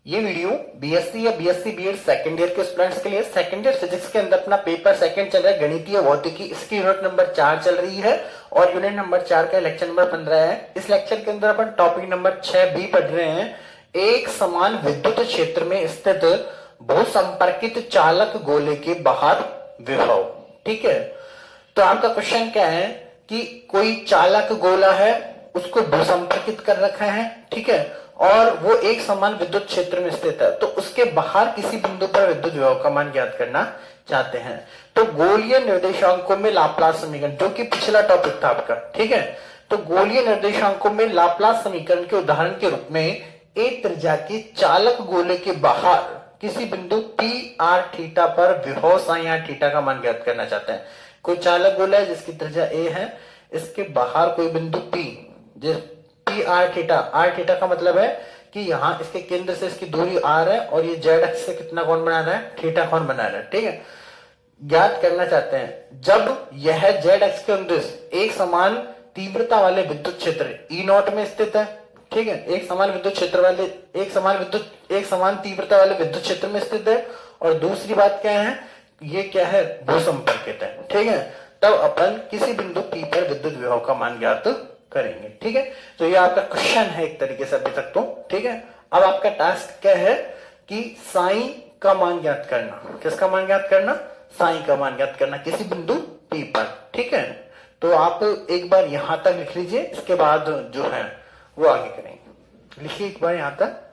ये video BSc या BSc BEd second year के स्टूडेंट्स के लिए सेकंड ईयर फिजिक्स के अंदर अपना पेपर सेकंड चल रहा है, गणितीय भौतिकी। इसकी यूनिट नंबर 4 चल रही है और यूनिट नंबर 4 का लेक्चर नंबर 15 है। इस लेक्चर के अंदर अपन टॉपिक नंबर 6 भी पढ़ रहे हैं, एक समान विद्युत क्षेत्र में स्थित बहुसंपर्कित चालक गोले के बाहर विभव। ठीक है, तो आपका क्वेश्चन क्या है कि कोई चालक गोला है, उसको भूसंपर्कित कर रखा है, ठीक है, और वो एक समान विद्युत क्षेत्र में स्थित है, तो उसके बाहर किसी बिंदु पर विद्युत विभव का मान ज्ञात करना चाहते हैं। तो गोलीय निर्देशांकों में लाप्लास समीकरण, जो कि पिछला टॉपिक था आपका, ठीक है, तो गोलीय निर्देशांकों में लाप्लास समीकरण के उदाहरण के रूप में एक त्रिज्या के चालक गोले के बाहर किसी बिंदु पी आर थीटा पर विभव साइन आर थीटा का मान ज्ञात करना चाहते हैं। कोई चालक गोला है जिसकी त्रिज्या ए है, इसके बाहर कोई बिंदु पी, जिस पी आर थीटा का मतलब है कि यहाँ इसके केंद्र से इसकी दूरी आर है और ये जेड एक्स से कितना कोण बना रहा है, थीटा कोण बना रहा है, ठीक है, ज्ञात करना चाहते हैं। जब यह जेड एक्स के अनुदिश एक समान तीव्रता वाले विद्युत क्षेत्र ई नॉट में स्थित है, ठीक है, एक समान तीव्रता वाले विद्युत क्षेत्र में स्थित है, और दूसरी बात क्या है, ये क्या है, भूसंपर्कित है, ठीक है, तब अपन किसी बिंदु पी पर विद्युत विभव का मान ज्ञात करेंगे। ठीक है, तो ये आपका क्वेश्चन है एक तरीके से अभी तक तो, ठीक है। अब आपका टास्क क्या है कि साइन का मान ज्ञात करना। किसका मान ज्ञात करना? साइन का मान ज्ञात करना किसी बिंदु पी पर, ठीक है। तो आप एक बार यहां तक लिख लीजिए, इसके बाद जो है वो आगे करेंगे। लिखिए एक बार यहां तक।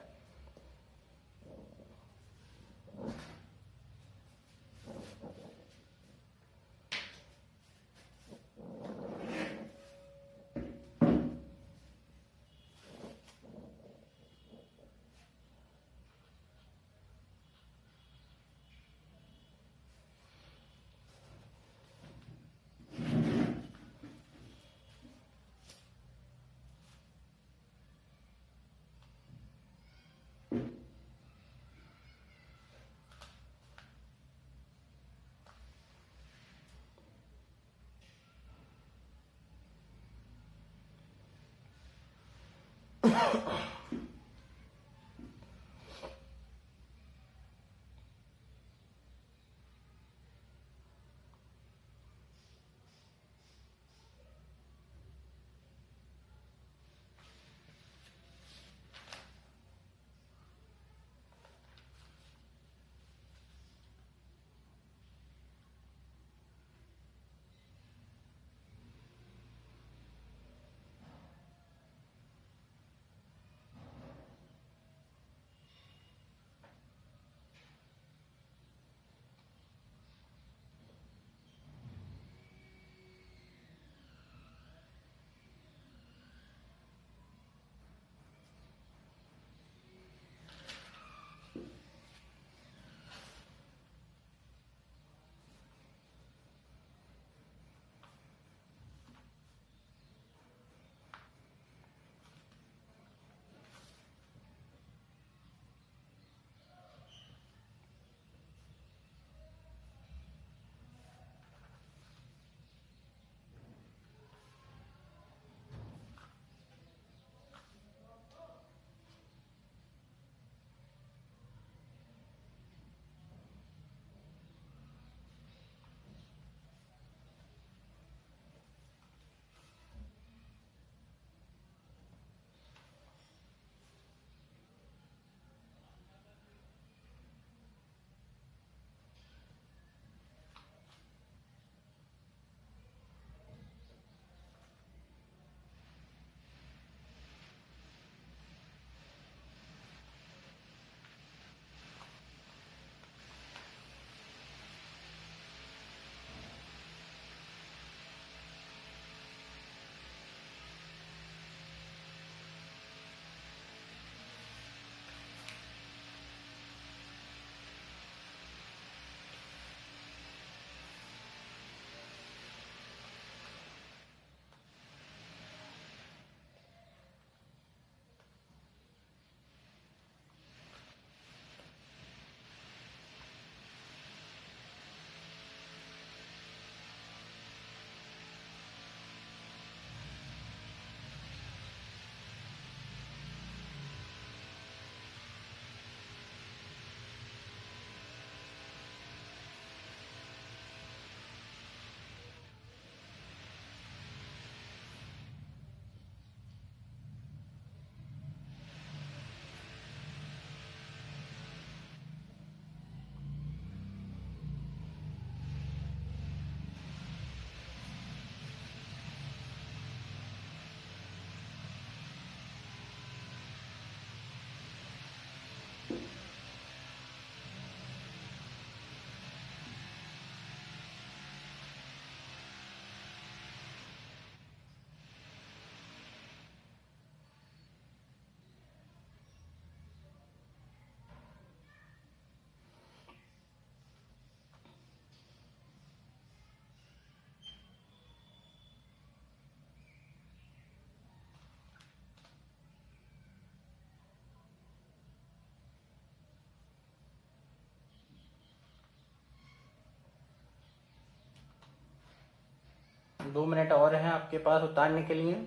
2 मिनट और हैं आपके पास उतारने के लिए।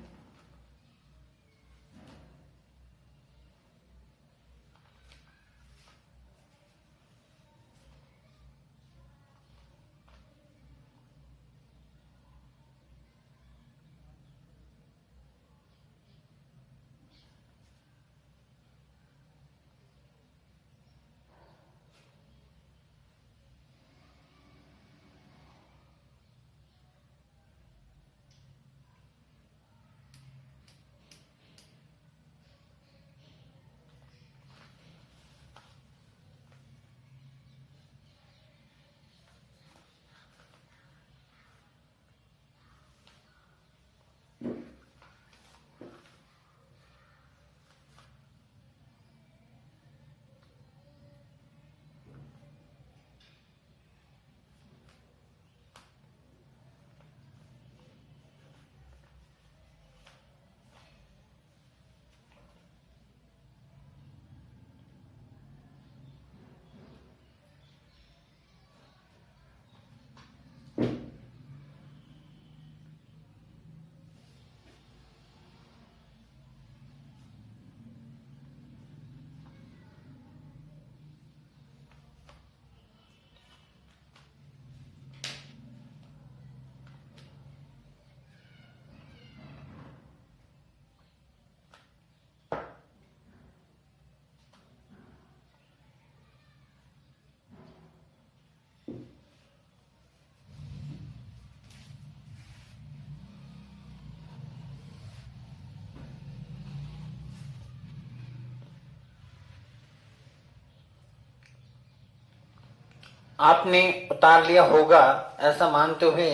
आपने उतार लिया होगा ऐसा मानते हुए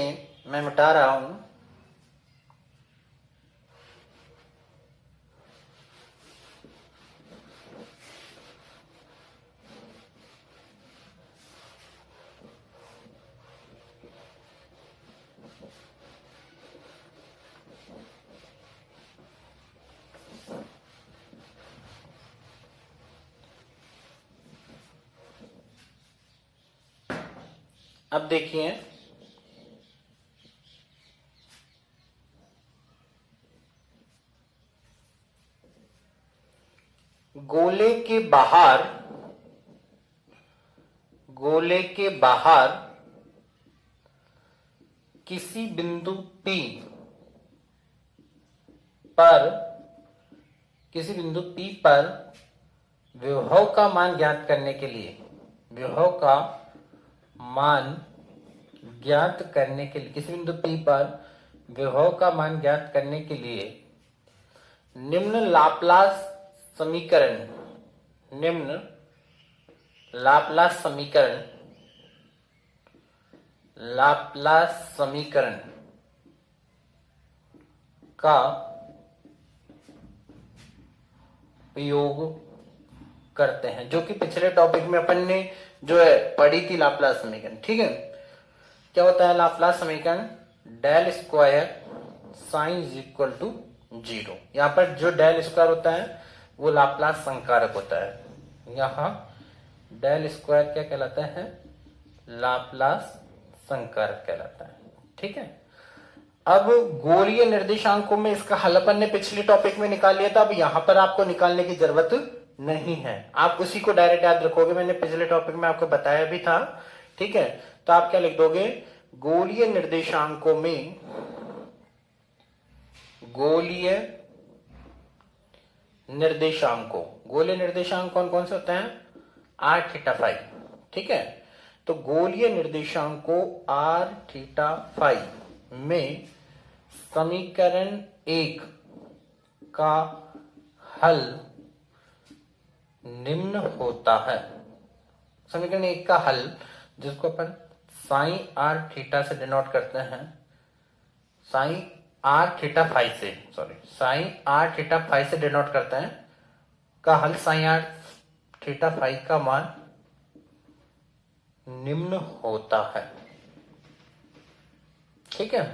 मैं मिटा रहा हूं। अब देखिए गोले के बाहर किसी बिंदु P पर विभव का मान ज्ञात करने के लिए किसी बिंदु P पर विभव का मान ज्ञात करने के लिए निम्न लाप्लास समीकरण का उपयोग करते हैं, जो कि पिछले टॉपिक में अपन ने जो है पढ़ी थी लाप्लास समीकरण। ठीक है, क्या होता है लाप्लास समीकरण? Del square psi is equal to 0। यहाँ पर जो डेल स्क्वायर होता है वो लाप्लास संकारक होता है। यहाँ डेल स्क्वायर क्या कहलाता है? लाप्लास संकारक कहलाता है। ठीक है, अब गोलीय निर्देशांकों में इसका हल अपन ने पिछले टॉपिक में निकाल लिया था। अब यहां पर आपको निकालने की जरूरत नहीं है, आप उसी को डायरेक्ट याद रखोगे। मैंने पिछले टॉपिक में आपको बताया भी था। ठीक है, तो आप क्या लिख दोगे? गोलीय निर्देशांकों में गोलीय निर्देशांक कौन कौन से होते हैं? r theta phi. ठीक है, तो गोलीय निर्देशांकों r थीटा फाई में समीकरण 1 का हल निम्न होता है। समीकरण 1 का हल, जिसको अपन साइन r थीटा से डिनोट करते हैं, साइन r थीटा फाई से डिनोट करते हैं, का हल साइन r थीटा फाई का मान निम्न होता है। ठीक है,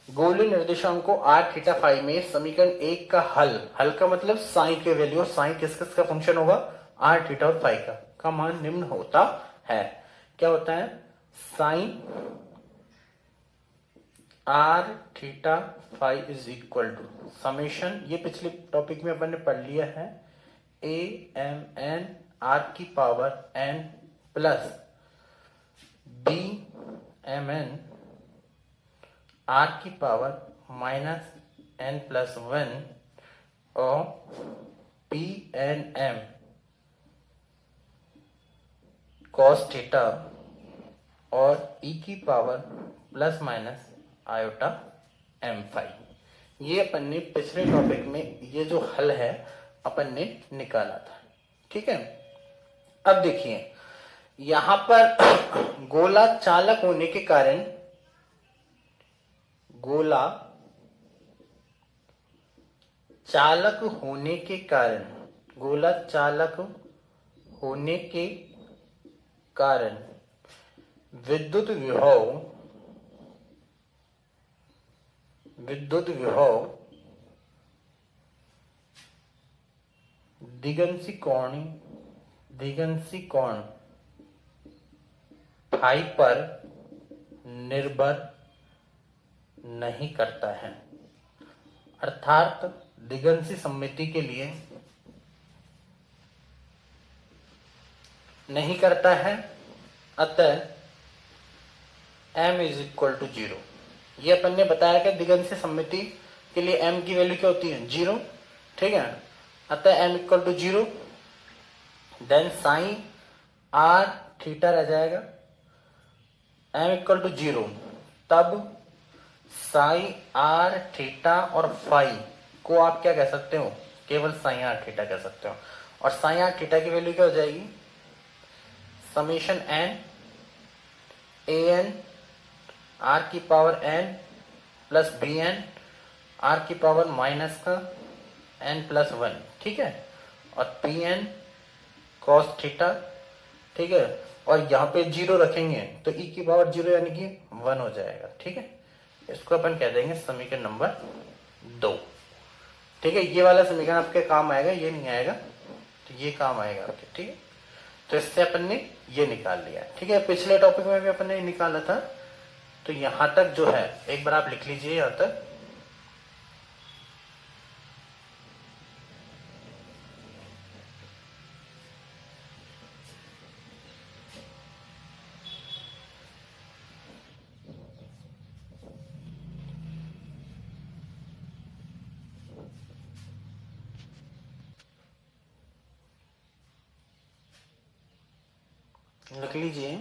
गोलीय निर्देशांकों r थीटा फाई में समीकरण 1 का हल का मतलब साइन के वैल्यू, और साइन किस किस का फंक्शन होगा? r थीटा और फाई का मान निम्न होता है। क्या होता है? Sine are theta phi is equal to summation, ये पिछले टॉपिक में अपन ने पढ़ लिया है, ए एम एन आर की power N plus B M N are की power minus N plus one और P N M cos theta और ई की power plus minus iota M five. ये अपन ने पिछले टॉपिक में ये जो हल है अपन ने निकाला था। ठीक है, अब देखिए यहां पर गोला चालक होने के कारण, गोला चालक होने के कारण, गोला चालक होने के कारण विद्युत विभव दिगंशी कोण फाई पर निर्भर नहीं करता है। अर्थात दिगंशी सममिति के लिए नहीं करता है, अतः m इज इक्वल टू 0। ये अपन ने बताया कि दिगंशी सममिति के लिए m की वैल्यू क्या होती है, 0। ठीक है, अतः m equal to 0, then psi r theta रह जाएगा, m इक्वल टू 0, तब साइन r थीटा और फाई को आप क्या कह सकते हो, केवल साइन r थीटा कह सकते हो। और साइन r थीटा की वैल्यू क्या हो जाएगी, summation n A N R की power n plus B N R की पावर माइनस का n प्लस वन। ठीक है, और पी एन कॉस थीटा। ठीक है, और यहाँ पे 0 रखेंगे तो e की पावर 0 यानी कि 1 हो जाएगा। ठीक है, इसको अपन कह देंगे समीकरण नंबर 2। ठीक है, ये वाला समीकरण आपके काम आएगा, ये नहीं आएगा तो ये काम आएगा आपके। ठीक है, तो इससे अपन ने ये निकाल लिया। ठीक है, पिछले टॉपिक में भी अपन ने निकाला था, तो यहां तक जो है एक बार आप लिख लीजिए यहां तक। लिख लीजिए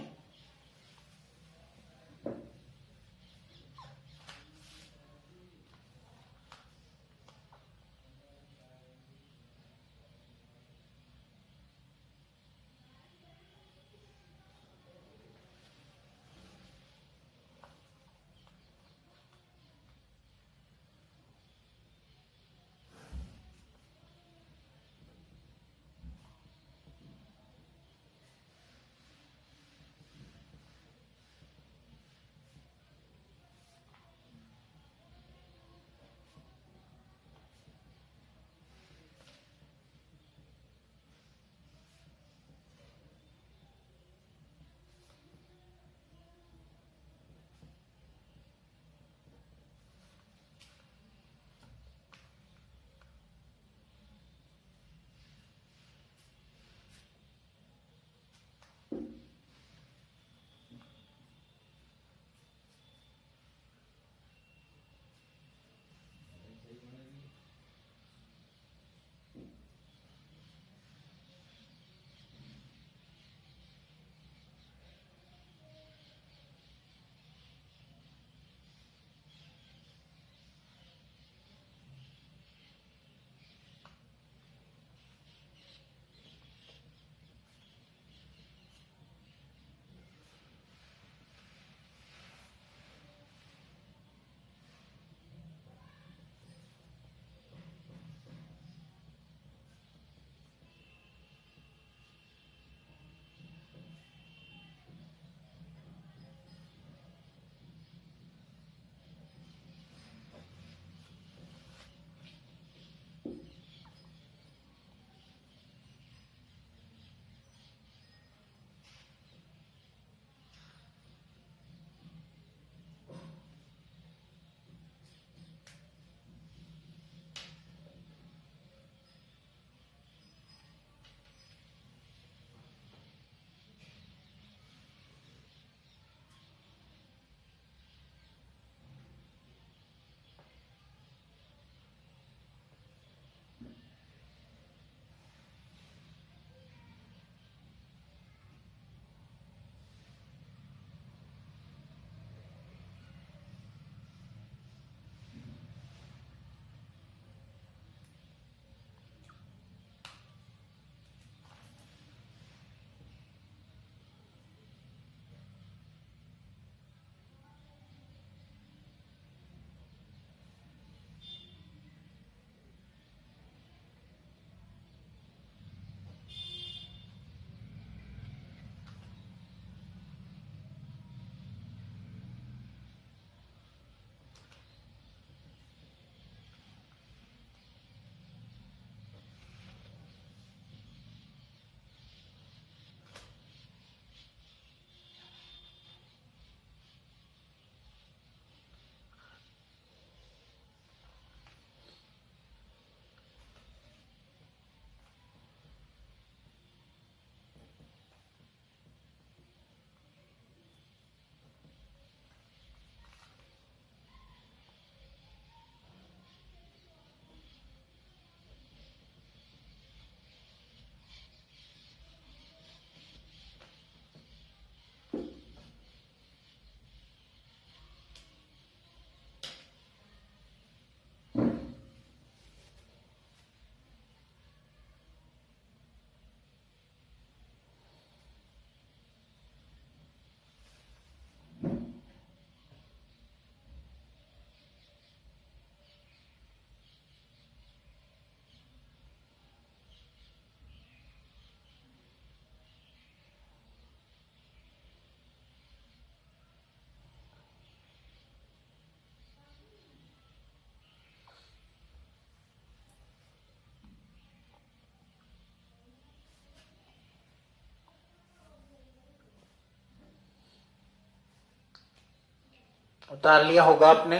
उतार लिया होगा आपने।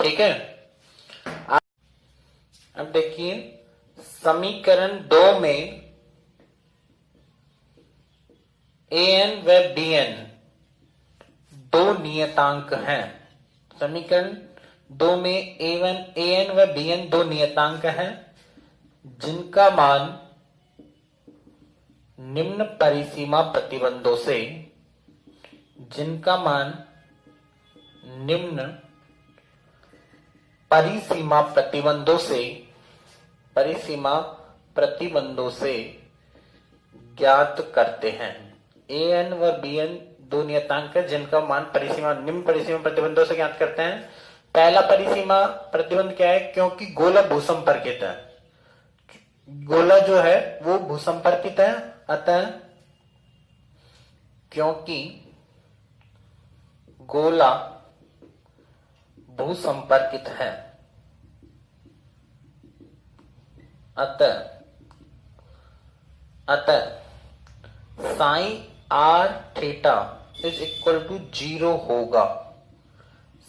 ठीक है, अब देखिए समीकरण 2 में an व bn दो नियतांक हैं। समीकरण 2 में an व bn दो नियतांक हैं जिनका मान निम्न परिसीमा प्रतिबंधों से ज्ञात करते हैं। an व bn दो नियतांक है जिनका मान निम्न परिसीमा प्रतिबंधों से ज्ञात करते हैं। पहला परिसीमा प्रतिबंध क्या है? क्योंकि गोला भूसंपर्कित है, गोला जो है वो भूसंपर्कित है, अतः क्योंकि गोला भूसंपर्कित है अतः sign are theta is equal to 0 होगा।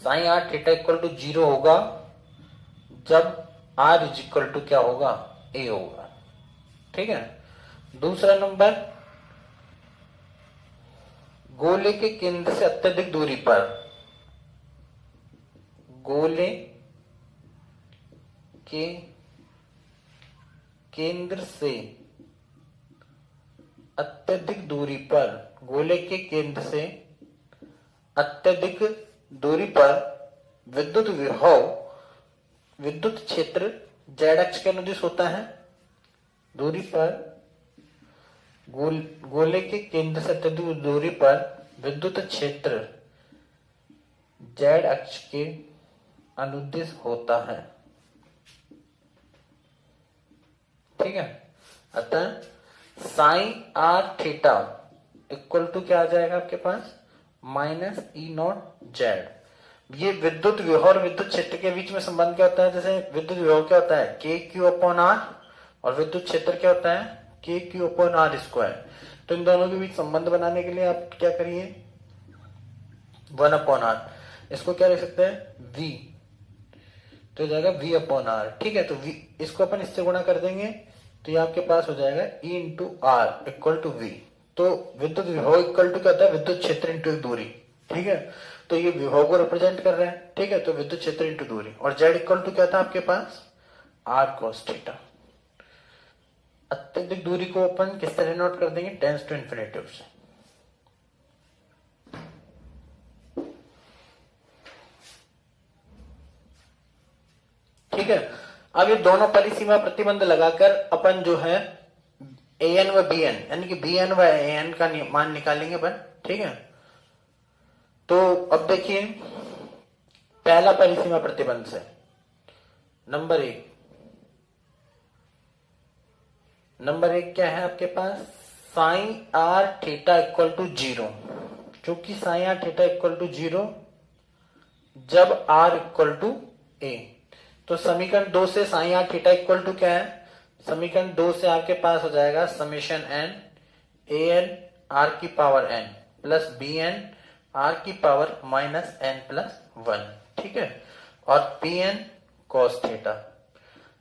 Psi are theta equal to 0 होगा जब आर इज इक्वल टू क्या होगा? ए होगा। ठीक है, दूसरा नंबर, गोले के केंद्र से अत्यधिक दूरी पर, गोले के केंद्र से अत्यधिक दूरी पर, गोले के केंद्र से अत्यधिक दूरी पर विद्युत विभव, विद्युत क्षेत्र z अक्ष के अनुदिश होता है। दूरी पर गोले के केंद्र से अत्यधिक दूरी पर विद्युत क्षेत्र z अक्ष के अनुदिश होता है। ठीक है, अतः sign are theta equal to क्या आ जाएगा आपके पास? Minus E naught Z. ये विद्युत विभव और विद्युत क्षेत्र के बीच में संबंध क्या होता है? जैसे विद्युत विभव क्या होता है? के क्यू अपॉन आर, और विद्युत क्षेत्र क्या होता है? के क्यू अपॉन आर स्क्वायर। तो इन दोनों के बीच संबंध बनाने के लिए आप क्या करिए? 1 अपॉन आर, इसको क्या लिख सकते हैं? v, तो हो जाएगा v अपॉन आर। ठीक है, तो v इसको अपन इससे गुणा कर देंगे तो ये आपके पास हो जाएगा E into r equal to v. तो विद्युत विभव इक्वल टू क्या होता है? विद्युत क्षेत्र इंटू दूरी। ठीक है, तो ये विभव को रिप्रेजेंट कर रहे हैं। ठीक है, तो विद्युत क्षेत्र इंटू दूरी, और z इक्वल टू क्या था आपके पास? Are cos theta. अत्यधिक दूरी को अपन किस तरह नोट कर देंगे? टेंस टू इन्फिनिटिव से। ठीक है, अब ये दोनों परिसीमा प्रतिबंध लगाकर अपन जो है an व bn यानी कि bn व an का मान निकालेंगे अपन। ठीक है, तो अब देखिए पहला परिसीमा प्रतिबंध से नंबर 1 क्या है आपके पास? Sign are theta equal to 0। क्योंकि sine are theta equal to 0 जब r इक्वल टू a। तो समीकरण 2 से sign are theta equal to क्या है? समीकरण 2 से आपके पास हो जाएगा समेशन n an r की power n plus bn r की पावर माइनस n प्लस 1। ठीक है, और pn cos थीटा,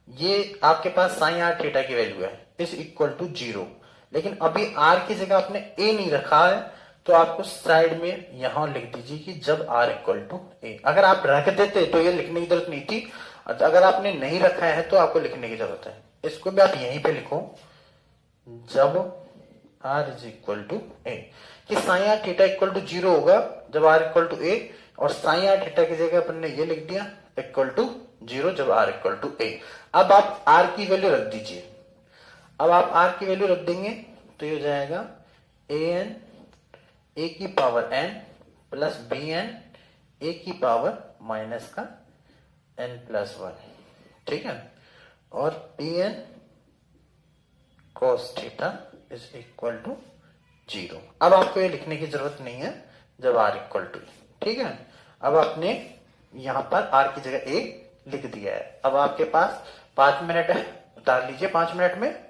ये आपके पास साइन आर थीटा की वैल्यू है, इज इक्वल टू 0। लेकिन अभी r की जगह आपने a नहीं रखा है, तो आपको साइड में यहां लिख दीजिए कि जब r इक्वल टू a। अगर आप रख देते तो ये लिखने की जरूरत नहीं थी, अगर आपने नहीं रखा है तो आपको लिखने की जरूरत है। इसको भी आप यहीं पे लिखो, जब r is equal to a, कि psi are theta equal to 0 होगा जब r इक्वल टू a, और साइन आर थीटा की जगह अपन ने ये लिख दिया इक्वल टू 0 जब r इक्वल टू a। अब आप r की वैल्यू रख दीजिए। अब आप r की वैल्यू रख देंगे तो ये हो जाएगा an a की power n plus bn a की पावर माइनस का n प्लस 1। ठीक है, और pn cos theta is equal to 0। अब आपको ये लिखने की जरूरत नहीं है जब r इक्वल टू। ठीक है। अब आपने यहां पर आर की जगह ए लिख दिया है। अब आपके पास 5 मिनट है, उतार लीजिए 5 मिनट में।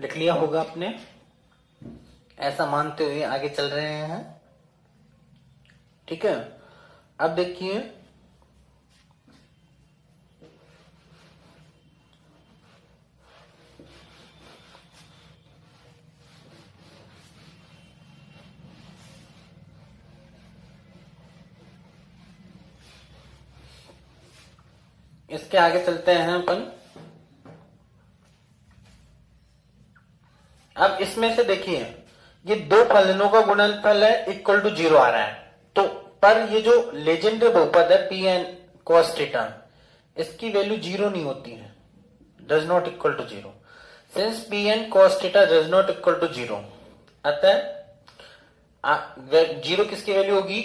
लिख लिया होगा आपने। ऐसा मानते हुए आगे चल रहे हैं। ठीक है, अब देखिए इसके आगे चलते हैं अपन। अब इसमें से देखिए ये दो फलनों का गुणनफल है, इक्वल टू 0 आ रहा है। तो पर ये जो लेजेंडरी बहुपद है पी एन कॉस थीटा, इसकी वैल्यू 0 नहीं होती है, does not equal to 0। Since p n cos theta does not equal to 0, अतः 0 किसकी वैल्यू होगी,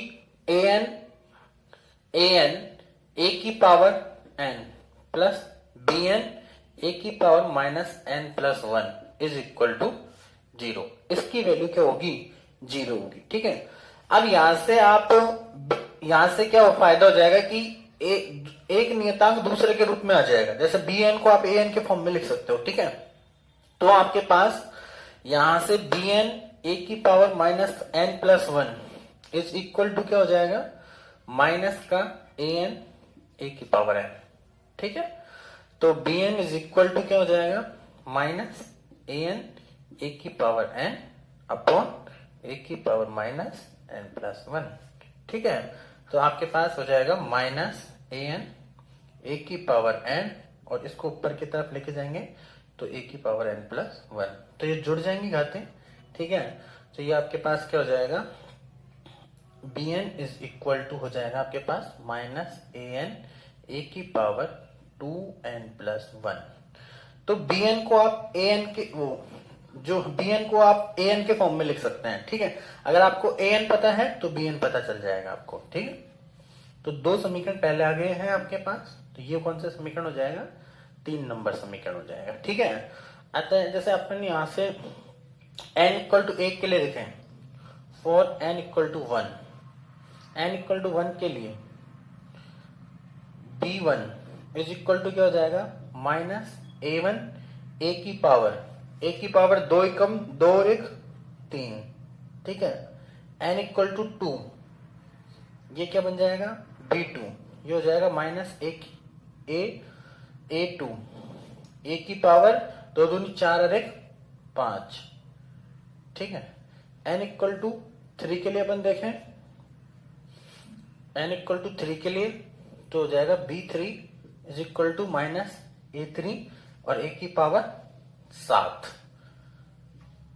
ए एन ए की power N plus B N A की power minus N plus 1 is equal to 0। इसकी वैल्यू क्या होगी, 0 होगी। ठीक है, अब यहां से आप यहां से क्या फायदा हो जाएगा कि एक नियतांक दूसरे के रूप में आ जाएगा। जैसे बी एन को आप ए एन के फॉर्म में लिख सकते हो। ठीक है, तो आपके पास यहां से बी एन ए की power minus N plus 1 is equal to क्या हो जाएगा, माइनस का ए एन ए की पावर एन। ठीक है, तो b n is equal to क्या हो जाएगा, माइनस ए एन ए की पावर एन अपॉन ए की पावर माइनस एन प्लस 1। ठीक है, तो आपके पास हो जाएगा माइनस ए एन ए की पावर एन, और इसको ऊपर की तरफ लेके जाएंगे तो ए की पावर एन प्लस 1, तो ये जुड़ जाएंगी घातें। ठीक है, तो ये आपके पास क्या हो जाएगा, b n is equal to हो जाएगा आपके पास माइनस ए एन ए की पावर 2n प्लस 1। तो बी एन को आप ए एन के जो बी एन को आप ए एन के फॉर्म में लिख सकते हैं। ठीक है, अगर आपको ए एन पता है तो बी एन पता चल जाएगा आपको। ठीक है, तो दो समीकरण पहले आ गए हैं आपके पास, तो ये कौन सा समीकरण हो जाएगा, 3 नंबर समीकरण हो जाएगा। ठीक है, अतः जैसे अपन यहां से n इक्वल टू 1 के लिए लिखें, for n equal to 1, n equal to 1 के लिए b1 इज इक्वल टू क्या हो जाएगा, माइनस a1 ए की पावर 2 एकम 2 और 1 3। ठीक है, n इक्वल टू 2, ये क्या बन जाएगा, b2, ये हो जाएगा माइनस a2 ए की पावर 2 दूनी 4 और 1 5। ठीक है, n इक्वल टू 3 के लिए अपन देखें, n इक्वल टू 3 के लिए तो हो जाएगा b3 is equal to minus a3 और a की पावर 7,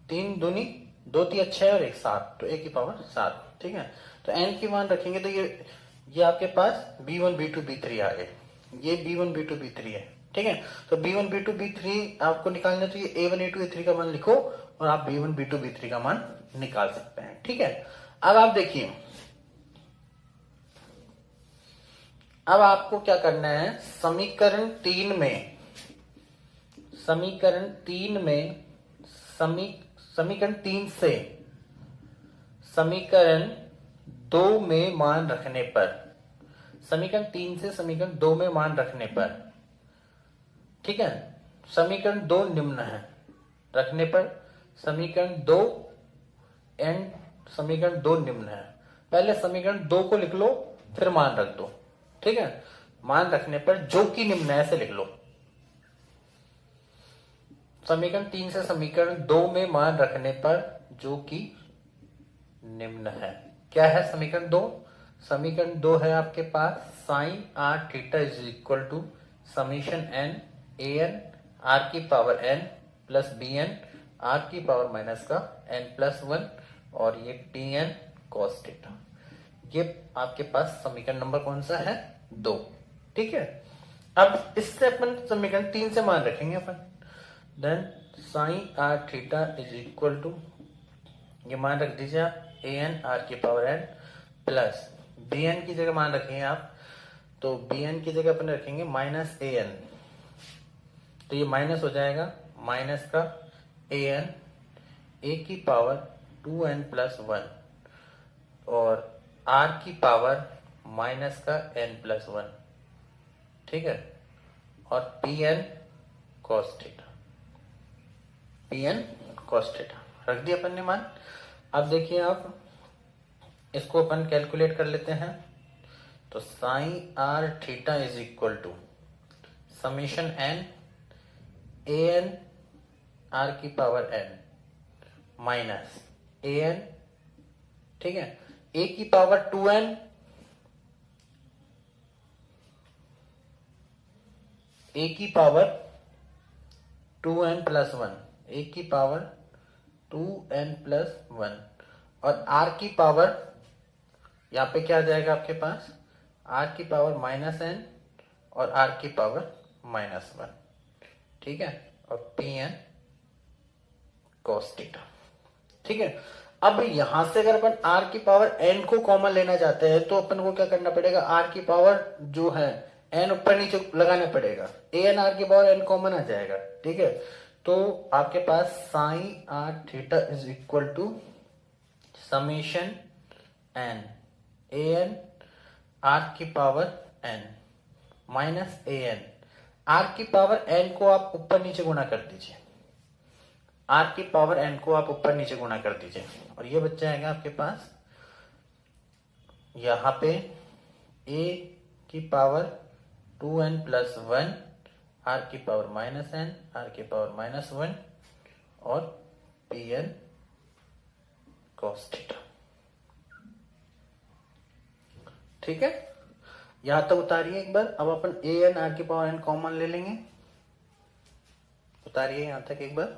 3 दूनी 2 3 6 और 1 7, तो a की पावर 7। ठीक है, तो n की मान रखेंगे तो ये आपके पास b1 b2 b3 आ गए, ये b1 b2 b3 है। ठीक है, तो b1 b2 b3 आपको निकालना तो ये a1 a2 a3 का मान लिखो और आप b1 b2 b3 का मान निकाल सकते हैं। ठीक है, अब आप देखिए, अब आपको क्या करना है, समीकरण 3 में समीकरण 3 से समीकरण 2 में मान रखने पर, समीकरण 3 से समीकरण 2 में मान रखने पर, ठीक है, समीकरण 2 निम्न है, रखने पर समीकरण 2 एंड समीकरण 2 निम्न है। पहले समीकरण 2 को लिख लो फिर मान रख दो। ठीक है, मान रखने पर जो कि निम्न है ऐसे लिख लो, समीकरण 3 से समीकरण 2 में मान रखने पर जो कि निम्न है। क्या है समीकरण 2, समीकरण 2 है आपके पास sign are theta is equal to summation N A N R की power N plus B N R की पावर माइनस का एन प्लस 1 और ये टी एन कॉस थीटा। ये आपके पास समीकरण नंबर कौन सा है, 2। ठीक है, अब इससे अपन समीकरण 3 से मान रखेंगे अपन, then sine are theta is equal to, ये मान रख दीजिए आप ए एन आर की power N plus B N की जगह मान रखेंगे आप, तो बी एन की जगह अपन रखेंगे माइनस ए एन, तो ये माइनस हो जाएगा माइनस का ए एन ए की पावर 2n प्लस 1 और आर की पावर माइनस का n प्लस 1। ठीक है, और P n cos theta. P n cos theta रख दिया अपन ने मान। अब देखिए आप इसको अपन कैलकुलेट कर लेते हैं। तो psi are theta is equal to summation N A N R की power n minus a n, ठीक है, ए की पावर 2n ए की पावर 2n प्लस 1, ए की पावर 2n प्लस 1 और आर की पावर यहां पे क्या आ जाएगा आपके पास, आर की पावर माइनस एन और आर की पावर माइनस 1, ठीक है, और पी एन कॉस थीटा, ठीक है। अब यहां से अगर अपन r की पावर n को कॉमन लेना चाहते हैं तो अपन को क्या करना पड़ेगा, r की पावर जो है n ऊपर नीचे लगाना पड़ेगा, a n r की पावर n कॉमन आ जाएगा, ठीक है। तो आपके पास sine r theta is equal to summation n a n r की power n minus a n, r की पावर n को आप ऊपर नीचे गुणा कर दीजिए, r की पावर n को आप ऊपर नीचे गुणा कर दीजिए और ये बच जाएगा आपके पास यहां पे a की पावर 2n प्लस 1 r की पावर माइनस n r की पावर माइनस 1 और पी एन कॉस थीटा, ठीक है। यहां तक उतारिए एक बार। अब अपन a n r की पावर n कॉमन ले लेंगे, उतारिए यहां तक एक बार।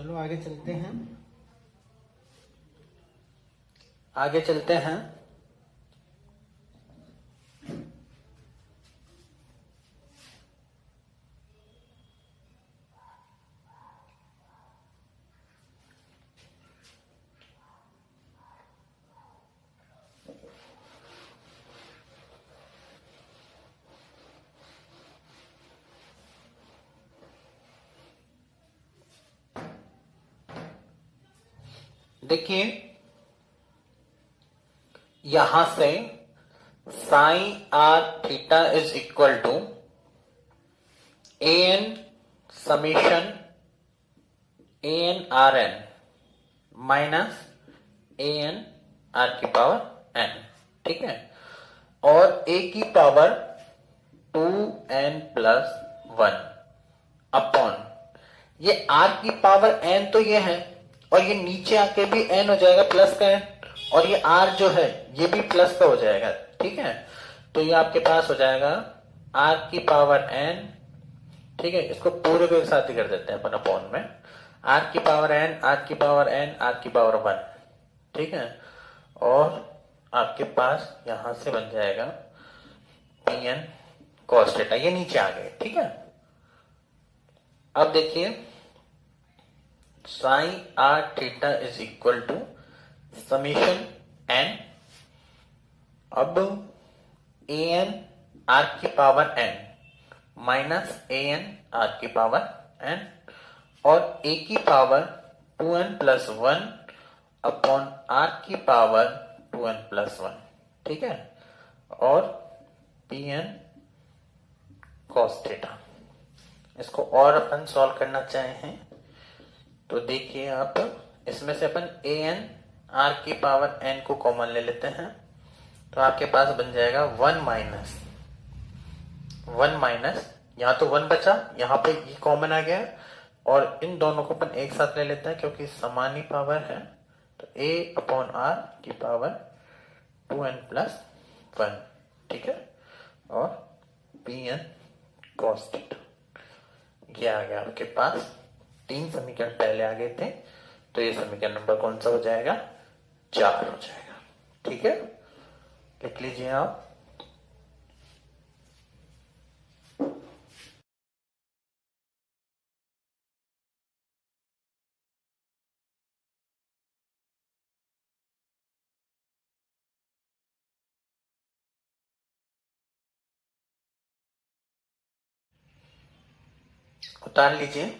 चलो आगे चलते हैं। आगे चलते हैं। देखिए यहां से sign are theta is equal to a n summation a N r n minus a N R की पावर एन, ठीक है, और ए की पावर 2n प्लस 1 अपॉन ये आर की पावर एन तो ये है, और ये नीचे आके भी एन हो जाएगा प्लस का एन, और ये आर जो है ये भी प्लस का हो जाएगा, ठीक है। तो ये आपके पास हो जाएगा आर की पावर एन, ठीक है, इसको पूरे को एक साथ ही कर देते हैं अपन अपॉन में, आर की पावर एन, आर की पावर एन, आर की पावर 1, ठीक है, और आपके पास यहां से बन जाएगा पी एन कॉस थीटा, ये नीचे आ गए, ठीक है। अब देखिए psi are theta is equal to summation n, अब ए एन आर की power n minus a N R की पावर एन, और ए की power 2n plus 1 upon are की पावर 2n प्लस 1, ठीक है, और पी एन कॉस थीटा। इसको और अपन सॉल्व करना चाहें तो देखिए आप, इसमें से अपन ए एन आर की पावर एन को कॉमन ले लेते हैं, तो आपके पास बन जाएगा 1 माइनस, यहां तो 1 बचा, यहां पे ये कॉमन आ गया, और इन दोनों को अपन एक साथ ले लेते हैं क्योंकि समान ही पावर है, तो a अपॉन आर की पावर 2n प्लस 1, ठीक है, और पी एन कॉस थीटा, ये आ गया आपके पास। 3 समीकरण पहले आ गए थे, तो ये समीकरण नंबर कौन सा हो जाएगा, 4 हो जाएगा, ठीक है, लिख लीजिए आप। उतार लीजिए।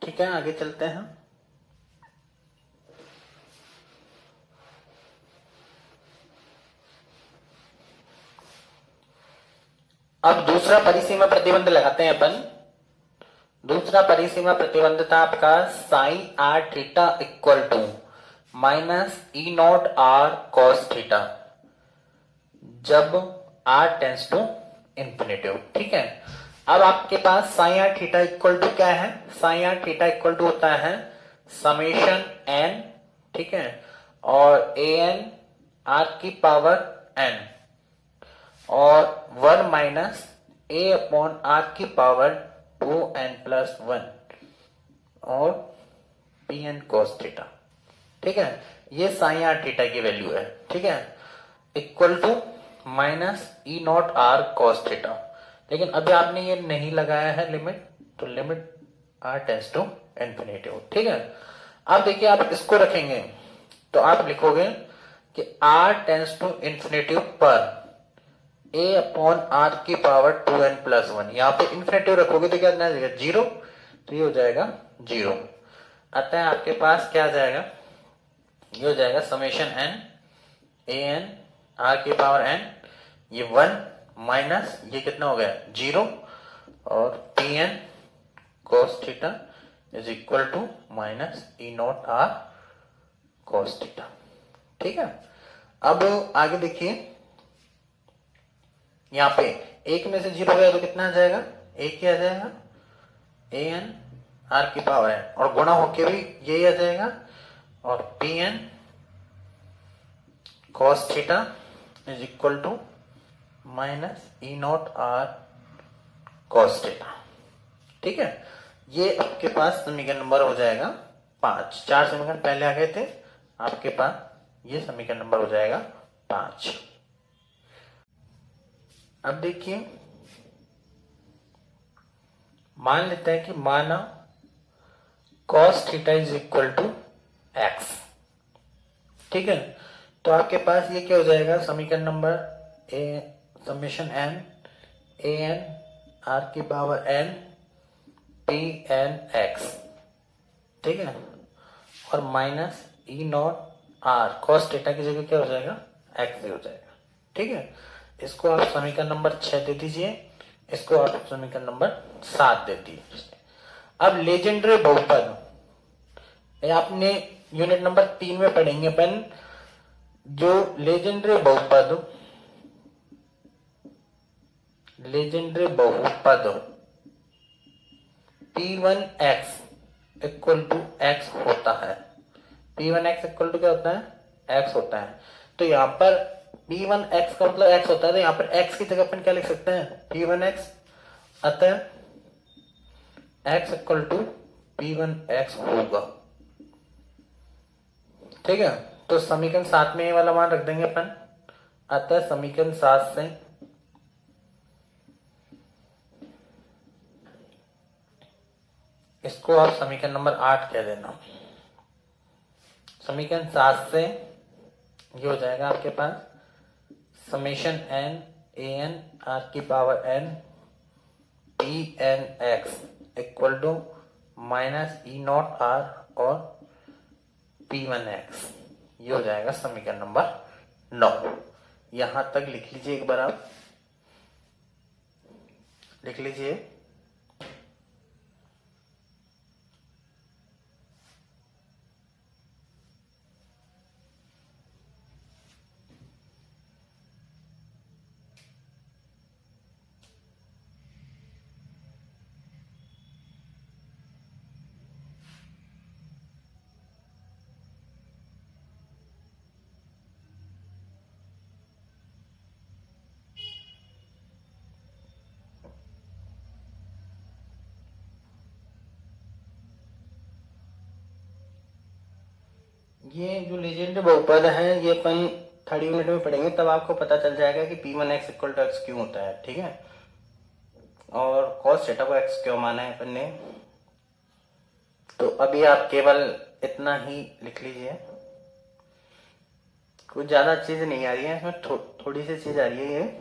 ठीक है, आगे चलते हैं। अब दूसरा परिसीमा प्रतिबंध लगाते हैं अपन। दूसरा परिसीमा प्रतिबंध था आपका sine are theta equal to minus E naught are cos theta जब r टेंस टू इंफिनिटी। ठीक है, अब आपके पास sign are theta equal to क्या है? Sine are theta equal to होता है समेशन n, ठीक है, और ए एन आर की पावर n और 1 माइनस ए अपॉन आर की पावर 2n+1 और पी एन कोस थीटा। ठीक है, ये साइन आर थीटा की वैल्यू है। ठीक है, equal to minus E naught are cos theta. लेकिन अभी आपने ये नहीं लगाया है लिमिट, तो limit r tends to infinity. ठीक है, अब देखिए आप इसको रखेंगे तो आप लिखोगे कि आर टेंस टू इंफिनिटी पर ए अपॉन आर की पावर 2n+1। यहाँ पे इंफिनिटी रखोगे तो क्या आ जाएगा? 0। तो ये हो जाएगा 0। अतः आपके पास क्या आ जाएगा? ये हो जाएगा summation n A N R की पावर n, ये 1 माइनस ये कितना हो गया? 0 और P N cos theta is equal to minus E naught r cos theta. ठीक है, अब आगे देखिए, यहाँ पे एक में से 0 गया तो कितना आ जाएगा? एक ही आ जाएगा, ए एन आर की पावर n, और गुणा होके भी यही आ जाएगा, और P n cos theta is equal to minus E naught are cos theta. ठीक है, ये आपके पास समीकरण नंबर हो जाएगा 5। 4 समीकरण पहले आ गए थे, आपके पास ये समीकरण नंबर हो जाएगा 5। अब देखिए, मान लेते हैं कि माना cos theta is equal to x. ठीक है, तो आपके पास ये क्या हो जाएगा? समीकरण number A summation n A N R की power n P N X. ठीक है, और minus E naught are cos theta की जगह क्या हो जाएगा? एक्स हो जाएगा। ठीक है, इसको आप समीकरण नंबर 6 दे दीजिए, इसको आप समीकरण नंबर 7 दे दीजिए। अब लेजेंडरी बहुपद आपने यूनिट नंबर 3 में पढ़ेंगे अपन। जो लेजेंडरी बहुपद P1x इक्वल टू x होता है। P1x इक्वल टू क्या होता है? x होता है। तो यहाँ पर P1x का मतलब x होता है, तो यहाँ पर x की जगह अपन क्या लिख सकते हैं? P1x। अतः x इक्वल टू P1x होगा। ठीक है, तो समीकरण 7 में ये वाला मान रख देंगे अपन। अतः समीकरण 7 से इसको आप समीकरण नंबर 8 कह देना। समीकरण 7 से ये हो जाएगा आपके पास summation n A N R की power n P N x equal to minus E naught r और P1x। ये हो जाएगा समीकरण नंबर 9। यहां तक लिख लीजिए, एक बार आप लिख लीजिए। ये जो लेजेंडरी बहुपद है ये अपन 3rd यूनिट में पढ़ेंगे, तब आपको पता चल जाएगा कि P1x इक्वल टू एक्स क्यों होता है। ठीक है, और cos थीटा को x क्यों माना है अपन ने। तो अभी आप केवल इतना ही लिख लीजिए, कुछ ज्यादा चीज नहीं आ रही है इसमें, थोड़ी सी चीज आ रही है। ये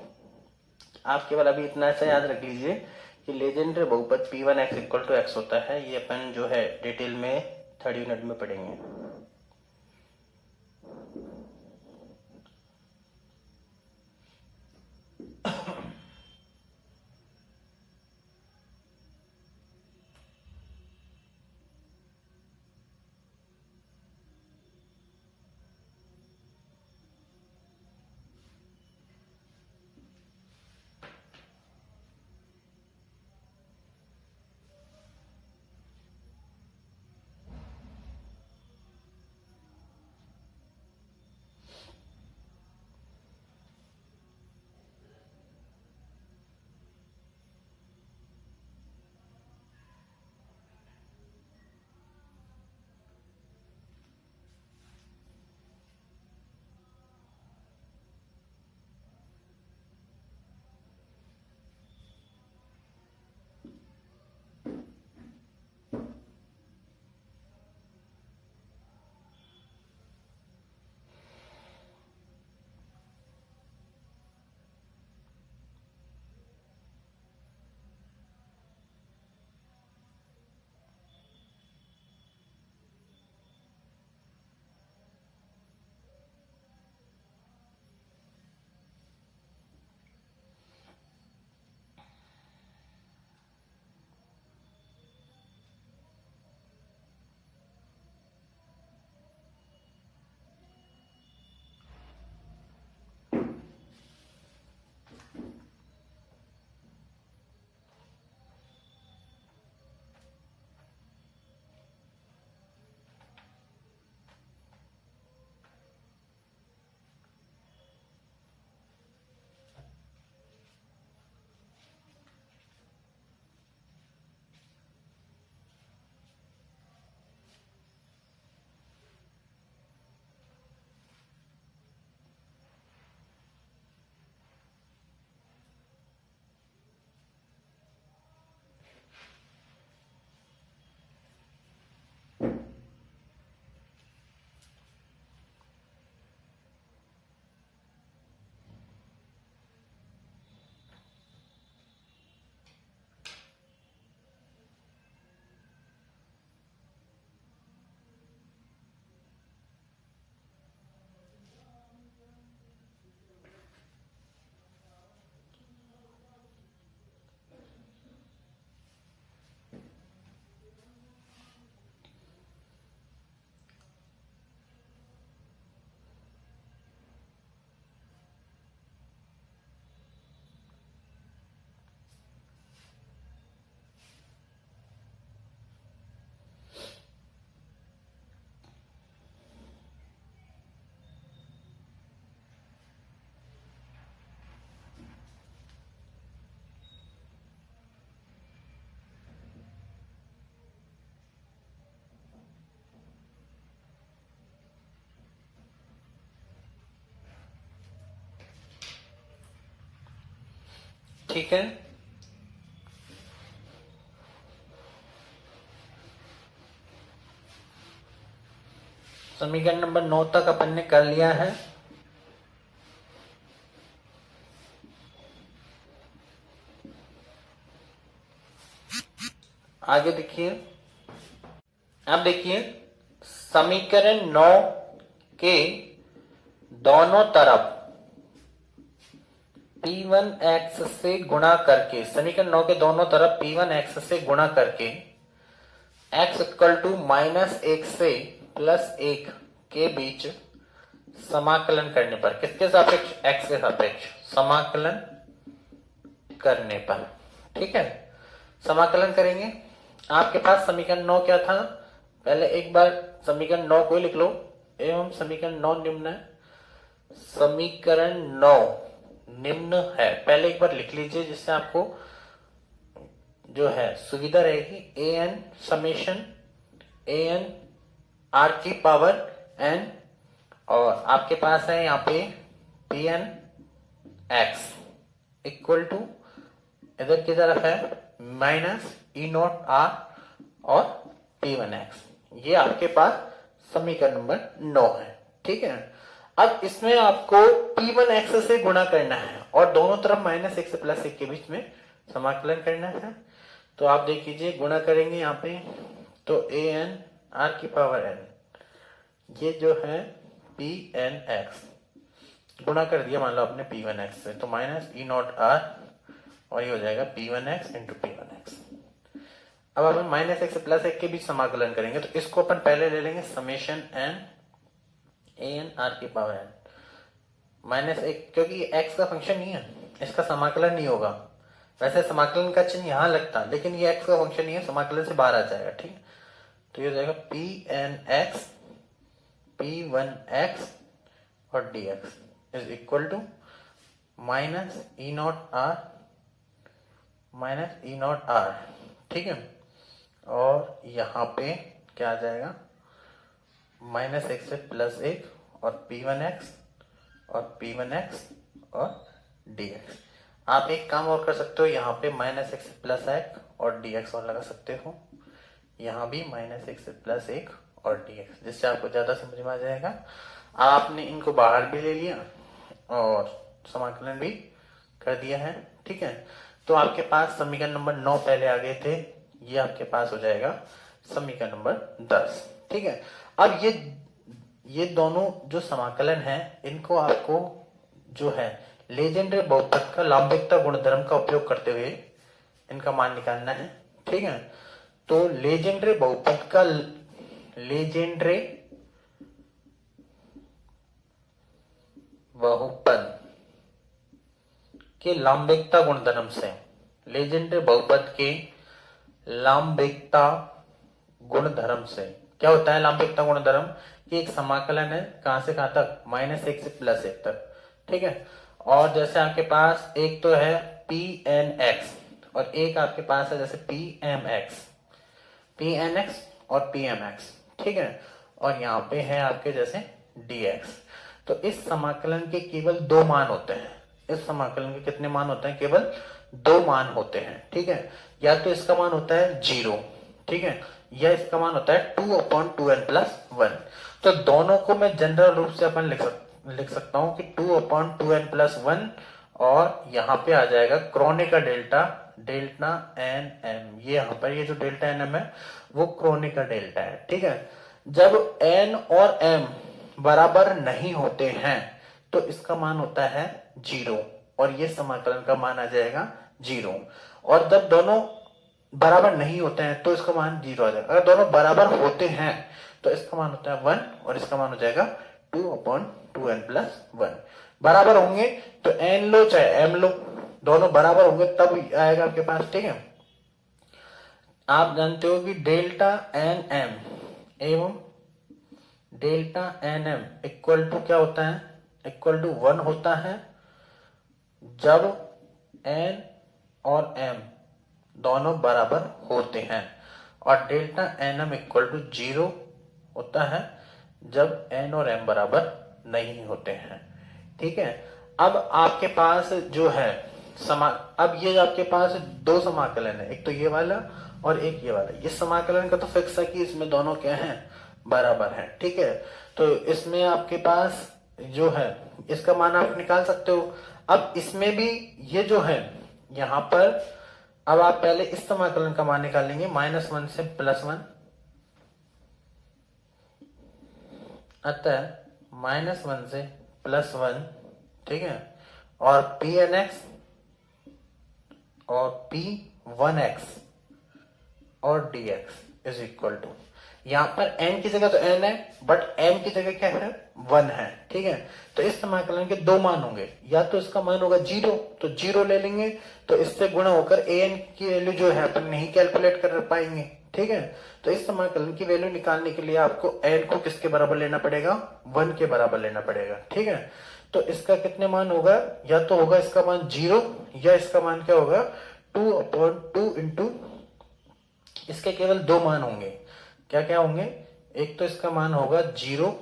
आप केवल अभी इतना सा याद रख लीजिए कि लेजेंडरी बहुपद P1x इक्वल टू x होता है, ये अपन जो है डिटेल में थर्ड यूनिट में पढ़ेंगे। ठीक है, समीकरण नंबर 9 तक अपन ने कर लिया है। आगे देखिए, अब देखिए समीकरण 9 के दोनों तरफ P1x से गुणा करके, समीकरण 9 के दोनों तरफ P1x से गुणा करके x इक्वल टू -1 से +1 के बीच समाकलन करने पर, किसके सापेक्ष? x के सापेक्ष समाकलन करने पर, ठीक है, समाकलन करेंगे। आपके पास समीकरण 9 क्या था? पहले एक बार समीकरण 9 को लिख लो। एवं समीकरण 9 निम्न है, समीकरण 9 निम्न है, पहले एक बार लिख लीजिए जिससे आपको जो है सुविधा रहेगी। an समेशन an r की पावर n, और आपके पास है यहाँ पे Pn x इक्वल टू इधर की तरफ है -E0r और P1x, ये आपके पास समीकरण नंबर 9 है, ठीक है। अब इसमें आपको P1x से गुणा करना है और दोनों तरफ -1 से +1 के बीच में समाकलन करना है। तो आप देख लीजिए, गुणा करेंगे यहाँ पे तो ए एन आर की पावर एन, ये जो है पी एन एक्स, गुणा कर दिया मान लो आपने पी वन एक्स से, तो माइनस ई नॉट आर, और ये हो जाएगा P one x into P one x. अब अपन माइनस एक से प्लस एक के बीच समाकलन करेंगे, तो इसको अपन पहले ले लेंगे summation n A N R की पावर एन माइनस एक, क्योंकि एक्स का फंक्शन नहीं है, इसका समाकलन नहीं होगा। वैसे समाकलन का चिन्ह यहां लगता, लेकिन ये एक्स का फंक्शन नहीं है, समाकलन से बाहर आ जाएगा। ठीक, तो ये हो जाएगा P N X P one X और D X is equal to minus E naught R. ठीक है, और यहाँ पे क्या आ जाएगा, माइनस एक से प्लस एक, और पी वन एक्स और पी वन एक्स और डी एक्स। आप एक काम और कर सकते हो, यहाँ पे माइनस एक से प्लस एक और डी एक्स और लगा सकते हो, यहाँ भी माइनस एक से प्लस एक और डी एक्स, जिससे आपको ज्यादा समझ में आ जाएगा। आपने इनको बाहर भी ले लिया और समाकलन भी कर दिया है। ठीक है, तो आपके पास समीकरण नंबर 9 पहले आ गए थे, ये आपके पास हो जाएगा समीकरण नंबर 10। ठीक है, अब ये दोनों जो समाकलन है, इनको आपको जो है लेजेंड्रे बहुपद का लांबिकता गुणधर्म का उपयोग करते हुए इनका मान निकालना है। ठीक है, तो लेजेंड्रे बहुपद के लांबिकता गुणधर्म से, लेजेंड्रे बहुपद के लांबिकता गुणधर्म से क्या होता है? लांबिकता गुणधर्म कि एक समाकलन है कहां से कहां तक, माइनस एक से प्लस एक तक। ठीक है, और जैसे आपके पास एक तो है पी एन एक्स और एक आपके पास है जैसे पी एम एक्स और पी एम एक्स। ठीक है, और यहाँ पे है आपके जैसे डी एक्स। तो इस समाकलन के केवल दो मान होते हैं। इस समाकलन के कितने मान होते हैं? केवल दो मान होते हैं। ठीक है, या तो इसका मान होता है 0, ठीक है, या इसका मान होता है 2/2n+1। तो दोनों को मैं जनरल रूप से अपन लिख सकता हूं कि 2/2n+1, और यहाँ पे आ जाएगा क्रोनिक का डेल्टा एन एम। ये यहाँ पर ये जो डेल्टा एन एम है वो क्रोनिक का डेल्टा है। ठीक है, जब एन और एम बराबर नहीं होते हैं तो इसका मान होता है 0, और ये समाकलन का मान आ जाएगा 0। और जब दोनों बराबर नहीं होते हैं तो इसका मान 0 आ जाएगा। अगर दोनों बराबर होते हैं तो इसका मान होता है 1 और इसका मान हो जाएगा 2/2n+1। बराबर होंगे तो n लो चाहे m लो, दोनों बराबर होंगे तब आएगा आपके पास। ठीक है, आप जानते हो कि डेल्टा एन एम एवं delta n m equal to क्या होता है? इक्वल टू 1 होता है जब n और m दोनों बराबर होते हैं, और delta n m equal to 0 होता है जब n और m बराबर नहीं होते हैं। ठीक है, अब आपके पास जो है अब ये आपके पास दो समाकलन है, एक तो ये वाला और एक ये वाला। ये समाकलन का तो फिक्स है कि इसमें दोनों क्या है? बराबर है। ठीक है, तो इसमें आपके पास जो है इसका मान आप निकाल सकते हो। अब इसमें भी ये जो है यहाँ पर, अब आप पहले इस समाकलन का मान निकालेंगे -1 से +1, अतः -1 से +1। ठीक है, और पी एन एक्स और P1x और dx इज इक्वल टू, यहां पर n की जगह तो n है बट m की जगह क्या है? 1 है। ठीक है, तो इस समाकलन के दो मान होंगे, या तो इसका मान होगा 0 तो 0 ले लेंगे, तो इससे गुणा होकर an की वैल्यू जो है अपन नहीं कैलकुलेट कर पाएंगे। ठीक है, तो इस समाकलन की वैल्यू निकालने के लिए आपको n को किसके बराबर लेना पड़ेगा? 1 के बराबर लेना पड़ेगा। ठीक है, तो इसका कितने मान होगा? या तो होगा इसका मान 0, या इसका मान क्या होगा? 2/2 इंटू, इसके केवल दो मान होंगे। क्या क्या होंगे? एक तो इसका मान होगा 0,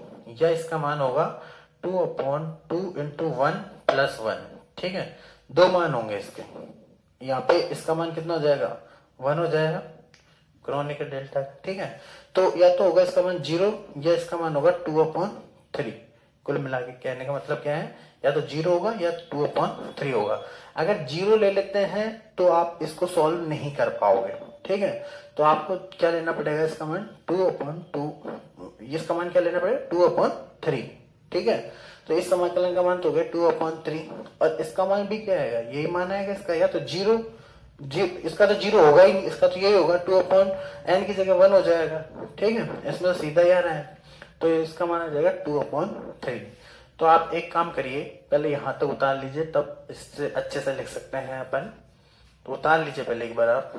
या इसका मान होगा 2/2 इंटू 1+1। ठीक है, दो मान होंगे इसके। यहाँ पे इसका मान कितना हो जाएगा? 1 हो जाएगा, क्रोनिक डेल्टा। ठीक है, तो या तो होगा इसका मान 0, या इसका मान होगा 2/3। कुल मिला के कहने का मतलब क्या है, या तो 0 होगा या 2/3 होगा। अगर 0 ले लेते हैं तो आप इसको सॉल्व नहीं कर पाओगे, ठीक है। तो आपको क्या लेना पड़ेगा, इसका मान 2/2, इसका मान क्या लेना पड़ेगा 2/3, ठीक है। तो इस समाकलन का मान तो हो गया 2/3, और इसका मान भी क्या आएगा, यही मान आएगा इसका, या तो 0, इसका तो 0 होगा ही नहीं, इसका तो यही होगा 2/n की जगह 1 हो जाएगा, ठीक है। इसमें तो सीधा ही आ रहा है, तो इसका मान आ जाएगा 2/3। तो आप एक काम करिए, पहले यहां तक उतार लीजिए, तब इससे अच्छे से लिख सकते हैं अपन। तो उतार लीजिए पहले एक बार आप।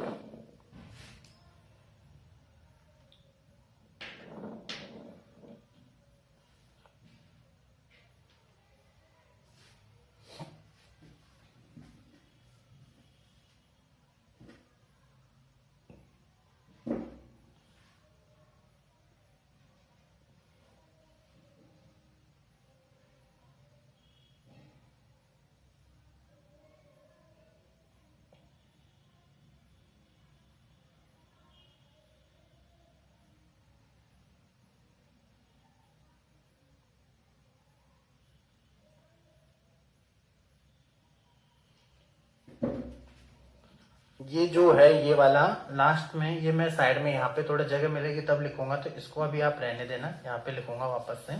ये जो है ये वाला लास्ट में, ये मैं साइड में यहाँ पे थोड़ा जगह मिलेगी तब लिखूंगा, तो इसको अभी आप रहने देना, यहाँ पे लिखूंगा वापस से।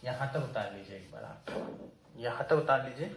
यहाँ तक उतार लीजिए एक बार आप, यहाँ तक उतार लीजिए।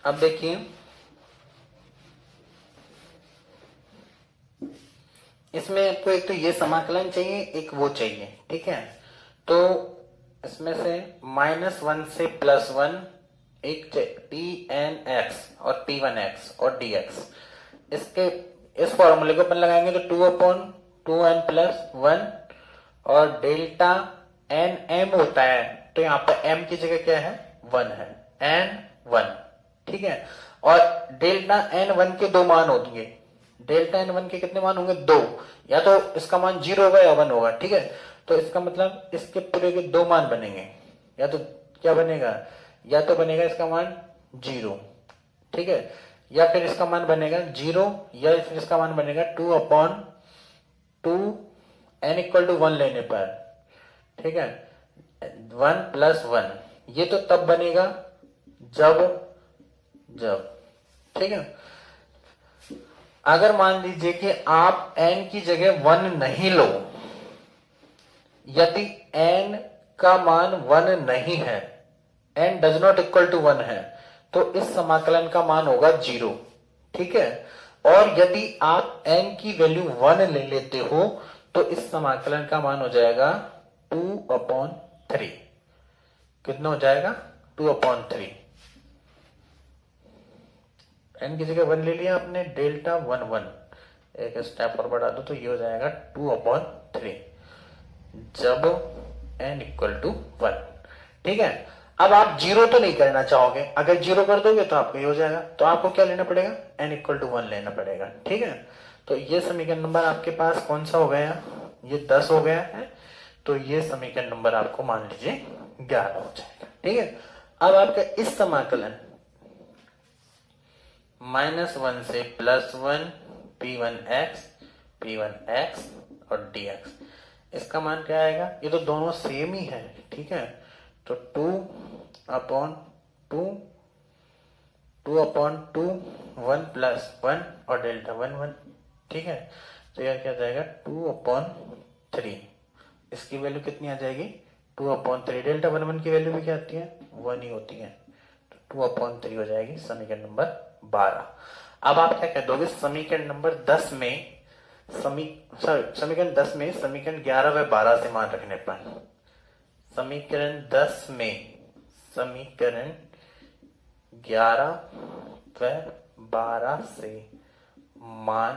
अब देखिए, इसमें आपको एक तो ये समाकलन चाहिए, एक वो चाहिए, ठीक है। तो इसमें से -1 से +1, एक tn(x) और t1x और dx, इसके इस फॉर्मूले को अपन लगाएंगे तो 2/2n+1, और डेल्टा एन m होता है, तो यहाँ पर m की जगह क्या है 1 है, n1, ठीक है। और डेल्टा n1 के दो मान होंगे, डेल्टा n1 के कितने मान होंगे, 2, या तो इसका मान 0 होगा या 1 होगा, ठीक है। तो इसका मतलब इसके पूरे के दो मान बनेंगे, या तो क्या बनेगा, या तो बनेगा इसका मान 0, ठीक है, या फिर इसका मान बनेगा 0, या फिर इसका मान बनेगा 2/2 n = 1 लेने पर, ठीक है, 1+1। ये तो तब बनेगा जब ठीक है, अगर मान लीजिए कि आप n की जगह 1 नहीं लो, यदि n का मान 1 नहीं है, n does not equal to 1 है, तो इस समाकलन का मान होगा 0। ठीक है, और यदि आप n की वैल्यू 1 ले लेते हो तो इस समाकलन का मान हो जाएगा 2/3। कितना हो जाएगा? 2/3। n की जगह 1 ले लिया आपने, डेल्टा 1 एक स्टेप और बढ़ा दो तो ये हो जाएगा 2/3 जब n इक्वल टू 1। ठीक है, अब आप जीरो तो नहीं करना चाहोगे, अगर जीरो कर दोगे तो आपको ये हो जाएगा, तो आपको क्या लेना पड़ेगा? n इक्वल टू 1 लेना पड़ेगा। ठीक है, तो ये समीकरण नंबर आपके पास कौन सा हो गया? ये 10 हो गया है, तो ये समीकरण नंबर आपको मान लीजिए 11 हो जाएगा। ठीक है, अब आपका इस समाकलन -1 से +1 p1x और dx, इसका मान क्या आएगा? ये तो दोनों सेम ही है। ठीक है, तो 2/2 1 + 1 और डेल्टा 1 ठीक है, तो यह क्या जाएगा? 2/3। इसकी वैल्यू कितनी आ जाएगी? 2/3। डेल्टा 1 की वैल्यू भी क्या आती है? 1 ही होती है, तो 2/3 हो जाएगी समीकरण नंबर 12। अब आप क्या कह दोगे? समीकरण नंबर 10 में समीकरण 10 में समीकरण 11 व 12 से मान रखने पर, समीकरण 10 में समीकरण 11 व 12 से मान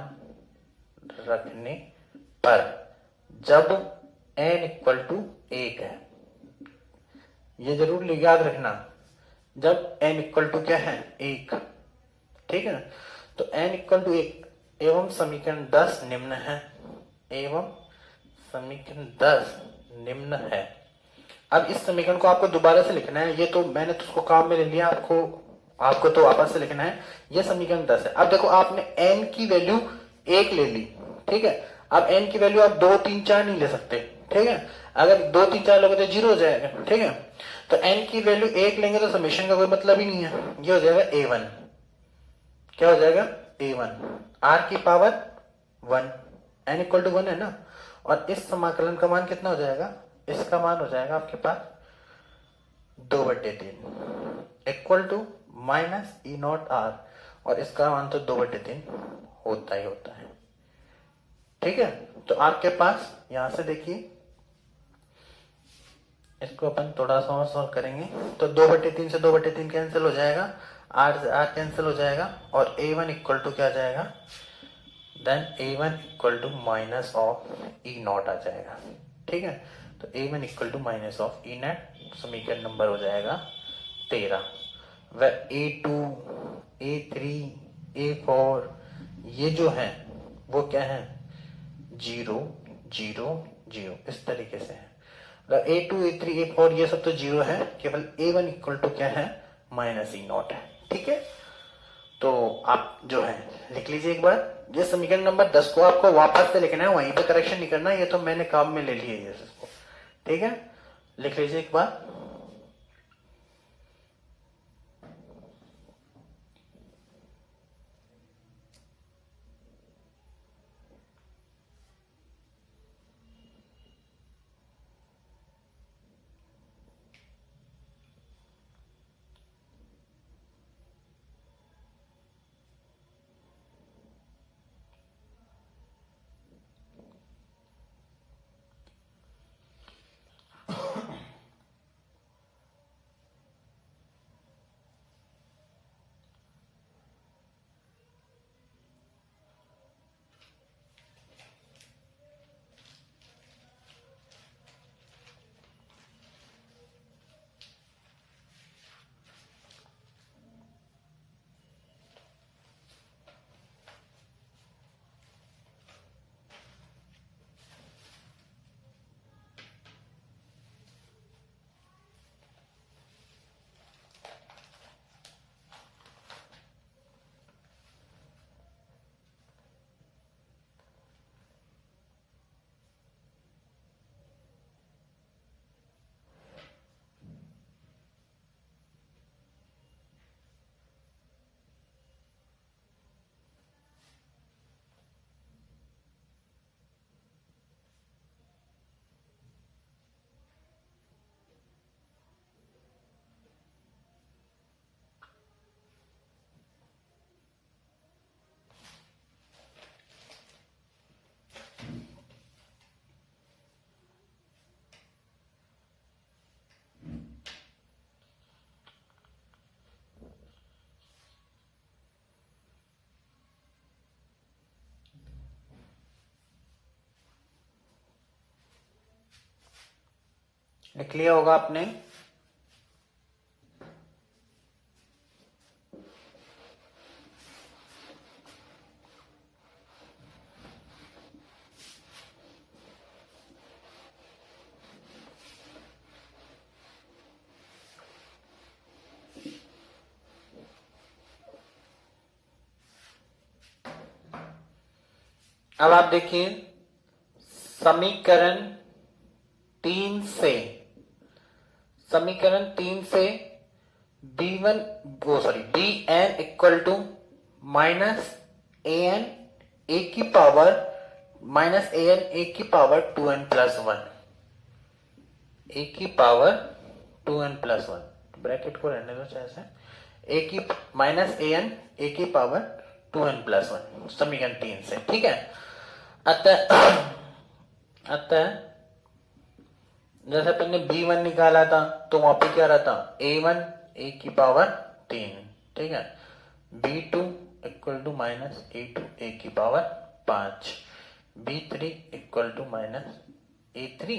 रखने पर जब n इक्वल टू 1 है, ये जरूर याद रखना, जब n इक्वल टू क्या है? 1। ठीक है, तो n इक्वल टू 1 एवं समीकरण 10 निम्न है, एवं समीकरण 10 निम्न है। अब इस समीकरण को आपको दोबारा से लिखना है, ये तो मैंने तो उसको काम में ले लिया, आपको तो वापस से लिखना है। ये समीकरण 10 है। अब देखो, आपने n की वैल्यू 1 ले ली। ठीक है, अब n की वैल्यू आप 2 3 4 नहीं ले सकते। ठीक है, अगर 2 3 4 लोगे तो 0 हो जाएगा। ठीक है, तो n की वैल्यू 1 लेंगे तो समीशन का कोई मतलब ही नहीं है, ये हो जाएगा a1। क्या हो जाएगा? a1 r की पावर 1, n इक्वल टू 1 है ना, और इस समाकलन का मान कितना हो जाएगा? इसका मान हो जाएगा आपके पास 2/3 इक्वल टू -E0r, और इसका मान तो 2/3 होता ही होता है। ठीक है, तो आपके पास यहां से देखिए, इसको अपन थोड़ा सा और सॉल्व करेंगे, तो 2/3 से 2/3 कैंसिल हो जाएगा, r से r कैंसिल हो जाएगा, और a1 इक्वल टू क्या आ जाएगा? Then a1 equal to minus of E0 आ जाएगा। ठीक है, तो a1 equal to minus of E0, समीकरण नंबर हो जाएगा 13। व a2 a3 a4 ये जो है वो क्या है? 0 0 0 इस तरीके से है। a2 a3 a4 ये सब तो 0 है, केवल a1 इक्वल टू क्या है? -E0 है। ठीक है, तो आप जो है लिख लीजिए एक बार। ये समीकरण नंबर 10 को आपको वापस से लिखना है, वहीं पे करेक्शन नहीं करना, ये तो मैंने काम में ले लिया है इसको। ठीक है, लिख लीजिए एक बार। लिख लिया होगा आपने। अब आप देखिए समीकरण 3 से, समीकरण 3 से b1 वो sorry bn equal to minus an a की पावर माइनस an a की पावर 2n प्लस 1, a की पावर 2n प्लस 1, ब्रैकेट को रहने दो चाहे से, a की माइनस an a की पावर 2n प्लस 1, समीकरण 3 से। ठीक है, अतः जैसे अपन ने b1 निकाला था तो वहां पे क्या रहा था a1 a की पावर 3, ठीक है, b2 equal to minus a2 a की power 5, b3 equal to minus a3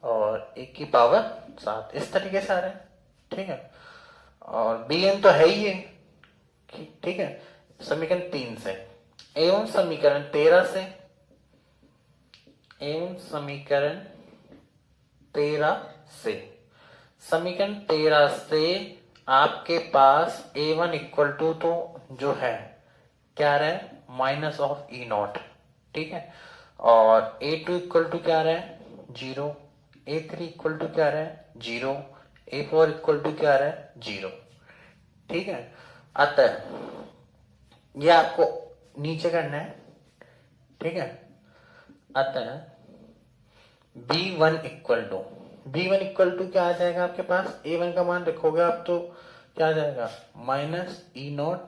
और a की पावर 7, इस तरीके से आ रहे हैं। ठीक है, और bn तो है ही है। ठीक है, समीकरण 3 से एवं समीकरण 13 से, एवं समीकरण 13 से, समीकरण 13 से आपके पास a1 इक्वल टू तो जो है क्या रहा है माइनस ऑफ ई नॉट, ठीक है, और a2 इक्वल टू क्या रहा है 0, a3 इक्वल टू क्या रहा है 0, a4 इक्वल टू क्या रहा है 0। ठीक है, अतः ये आपको नीचे करना है। ठीक है, अतः b1 इक्वल टू क्या आ जाएगा आपके पास, a1 का मान रखोगे आप तो क्या आ जाएगा minus E naught,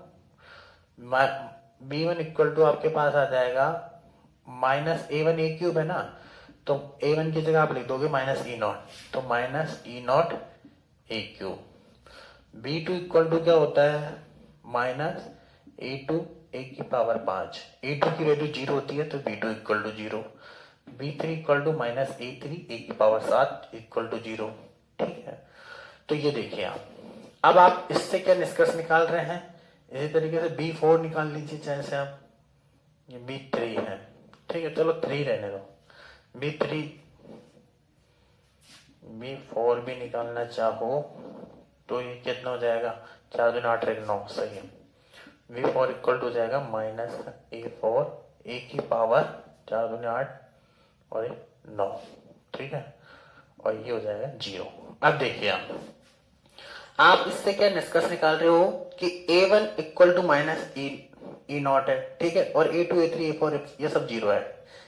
b1 equal to आपके पास आ जाएगा माइनस a1 a क्यूब है ना, तो a1 की जगह आप लिख दोगे माइनस ई नॉट, तो minus E naught a cube. b2 equal to क्या होता है माइनस a2 a की पावर 5, a2 की वैल्यू 0 होती है तो b2 equal to 0, b3 equal to minus a3 a की पावर 7 इक्वल टू 0। ठीक है, तो ये देखिए आप, अब आप इससे क्या निष्कर्ष निकाल रहे हैं, इसी तरीके से b4 निकाल लीजिए चाहे से आप, ये b3 है। ठीक है, चलो 3 रहने दो, b3 b4 भी निकालना चाहो तो ये कितना हो जाएगा 4 दूनी 8 9, सही है, v4 इक्वल टू हो जाएगा माइनस a4 a की पावर 4 दूनी 8 और 9। ठीक है, और ये हो जाएगा 0। अब देखिए आप इससे क्या निष्कर्ष निकाल रहे हो कि a1 equal to minus E naught है, ठीक है, और a2 a3 a4 ये सब 0 है।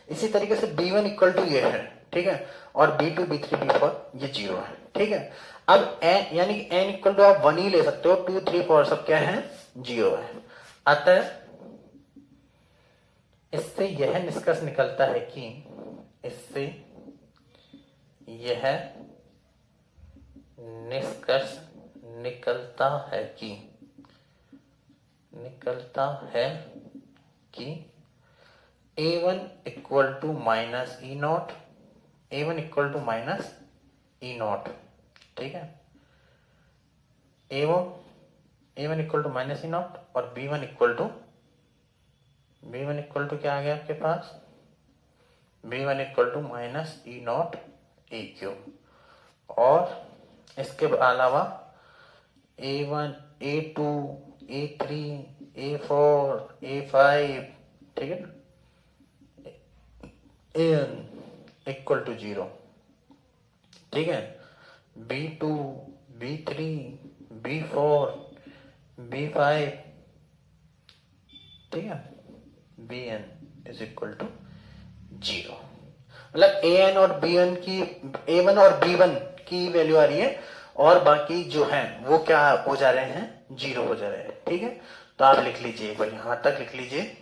इसी तरीके से b1 इक्वल टू ये है, ठीक है, और b2 b3 b4 ये 0 है। ठीक है, अब n यानी कि n इक्वल टू आप 1 ही ले सकते हो, 2 3 4 सब क्या है 0 है। अतः इससे यह निष्कर्ष निकलता है कि, इससे यह निष्कर्ष निकलता है कि a1 equal to minus E naught, a1 equal to minus E naught, ठीक है, एवं a1 equal to minus E naught और b1 इक्वल टू क्या आ गया आपके पास, b1 equal to minus E naught A cube, और इसके अलावा a1 a2 a3 a4 a5, ठीक है, an इक्वल टू 0। ठीक है, b2 b3 b4 b5, ठीक है, bn इज इक्वल टू 0। मतलब an और bn की, a1 और b1 की वैल्यू आ रही है और बाकी जो है वो क्या हो जा रहे हैं 0 हो जा रहे हैं। ठीक है, तो आप लिख लीजिए एक बार, यहां तक लिख लीजिए।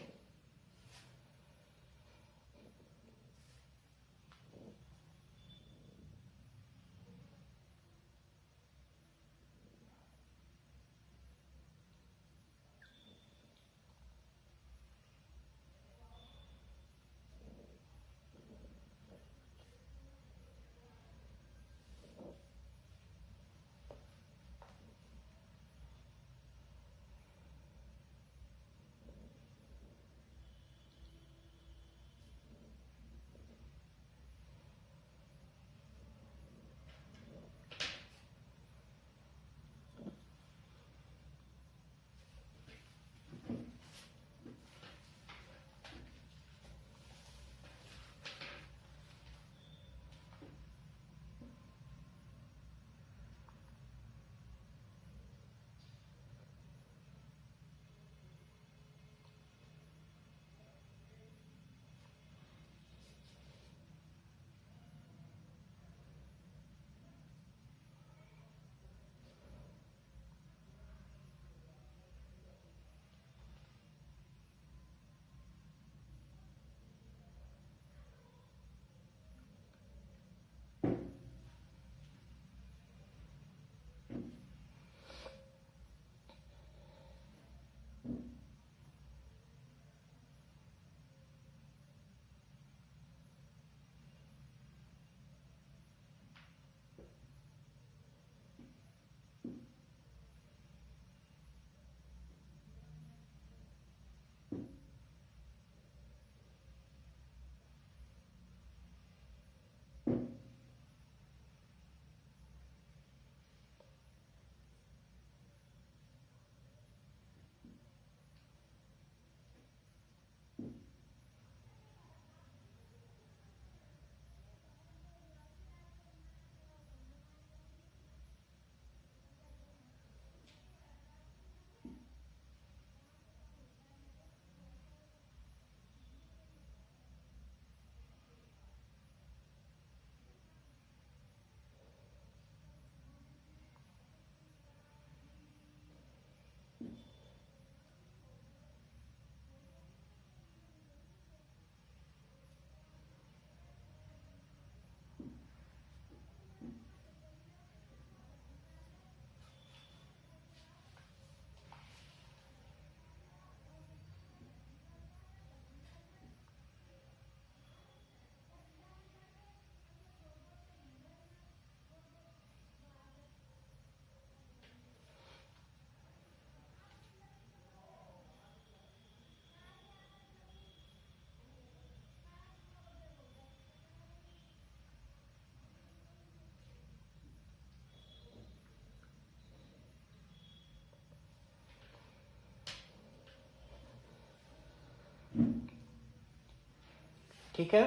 ठीक है।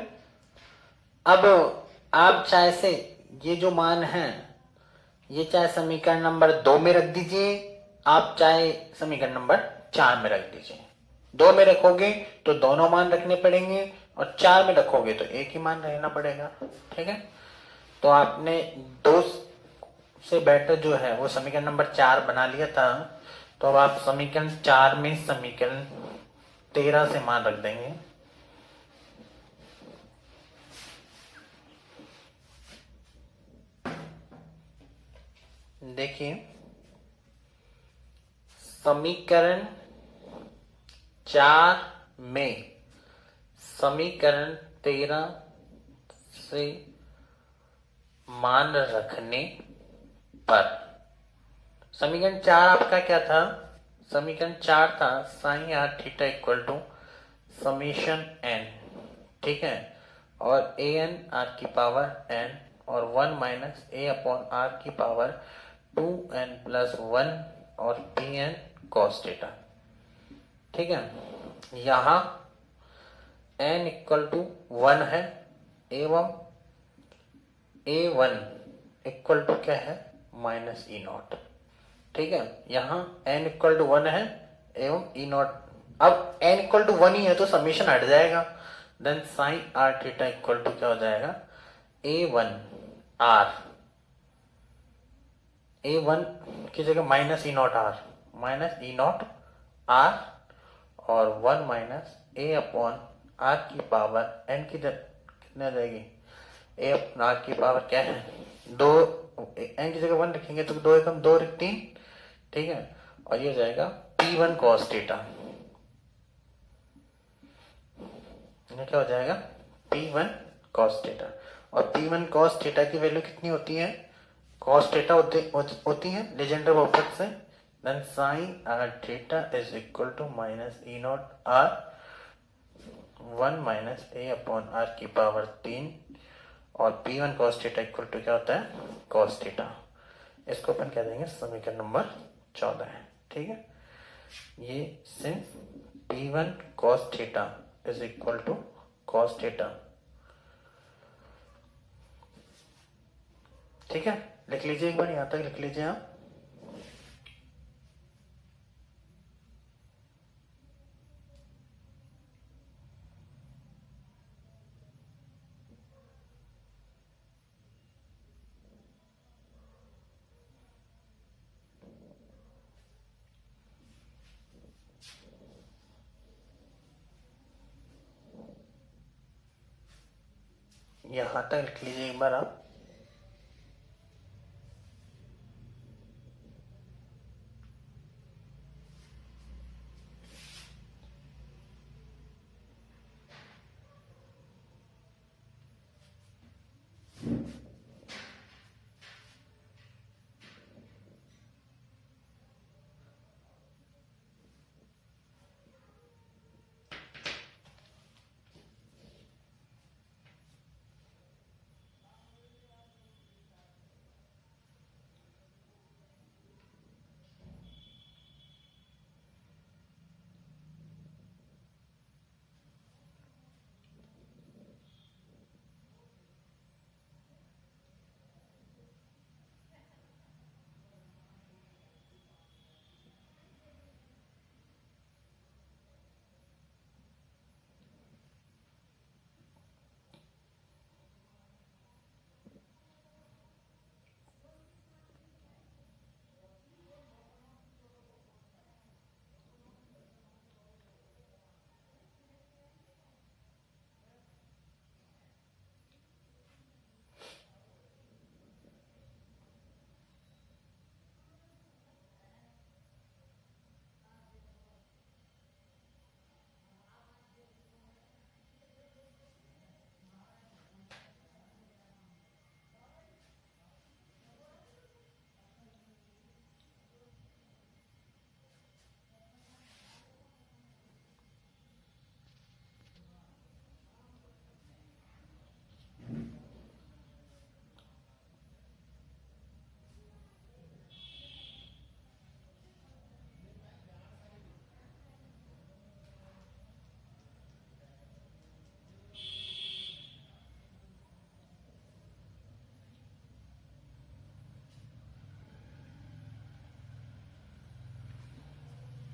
अब आप चाहे से ये जो मान है ये चाहे समीकरण नंबर 2 में रख दीजिए, आप चाहे समीकरण नंबर 4 में रख दीजिए। 2 में रखोगे तो दोनों मान रखने पड़ेंगे और 4 में रखोगे तो एक ही मान रहना पड़ेगा। ठीक है, तो आपने 2 से बेटर जो है वो समीकरण नंबर 4 बना लिया था, तो अब आप समीकरण 4 में समीकरण 13 से मान रख देंगे। देखिए समीकरण 4 में समीकरण 13 से मान रखने पर समीकरण 4 आपका क्या था? समीकरण 4 था sine are theta equal to summation n, ठीक है, और ए एन आर की पावर एन और 1 माइनस ए अपॉन आर की पावर 2n प्लस 1 और पी एन कॉस थीटा। ठीक है, यहां n इक्वल टू 1 है एवं a1 इक्वल टू क्या है? Minus E naught. ठीक है, यहां n इक्वल टू 1 है एवं ई नॉट। अब n इक्वल टू 1 ही है तो समीशन हट जाएगा, then sine are theta equal to क्या हो जाएगा? a1 r, a1 की जगह minus E naught r, minus E naught r और 1 माइनस ए अपॉन आर की पावर एन की कितने आ जाएगी? ए अपॉन आर की पावर क्या है? 2, एन की जगह 1 रखेंगे तो 2 एकम 2 3। ठीक है, और ये हो जाएगा P1 cos थीटा। ये क्या हो जाएगा? P1 cos theta. और P1 cos थीटा की वैल्यू कितनी होती है? cos थीटा होती है लेजेंडर बहुपद से, then sine are theta is equal to minus E naught r 1 minus A upon are की पावर 3 और P1 cos theta equal to क्या होता है? cos theta. इसको अपन कह देंगे समीकरण नंबर 14 है। ठीक है, ये since P1 cos theta is equal to cos theta. ठीक है, लिख लीजिए एक बार, यहां तक लिख लीजिए आप। यहां तक लिख लीजिए एक बार आप।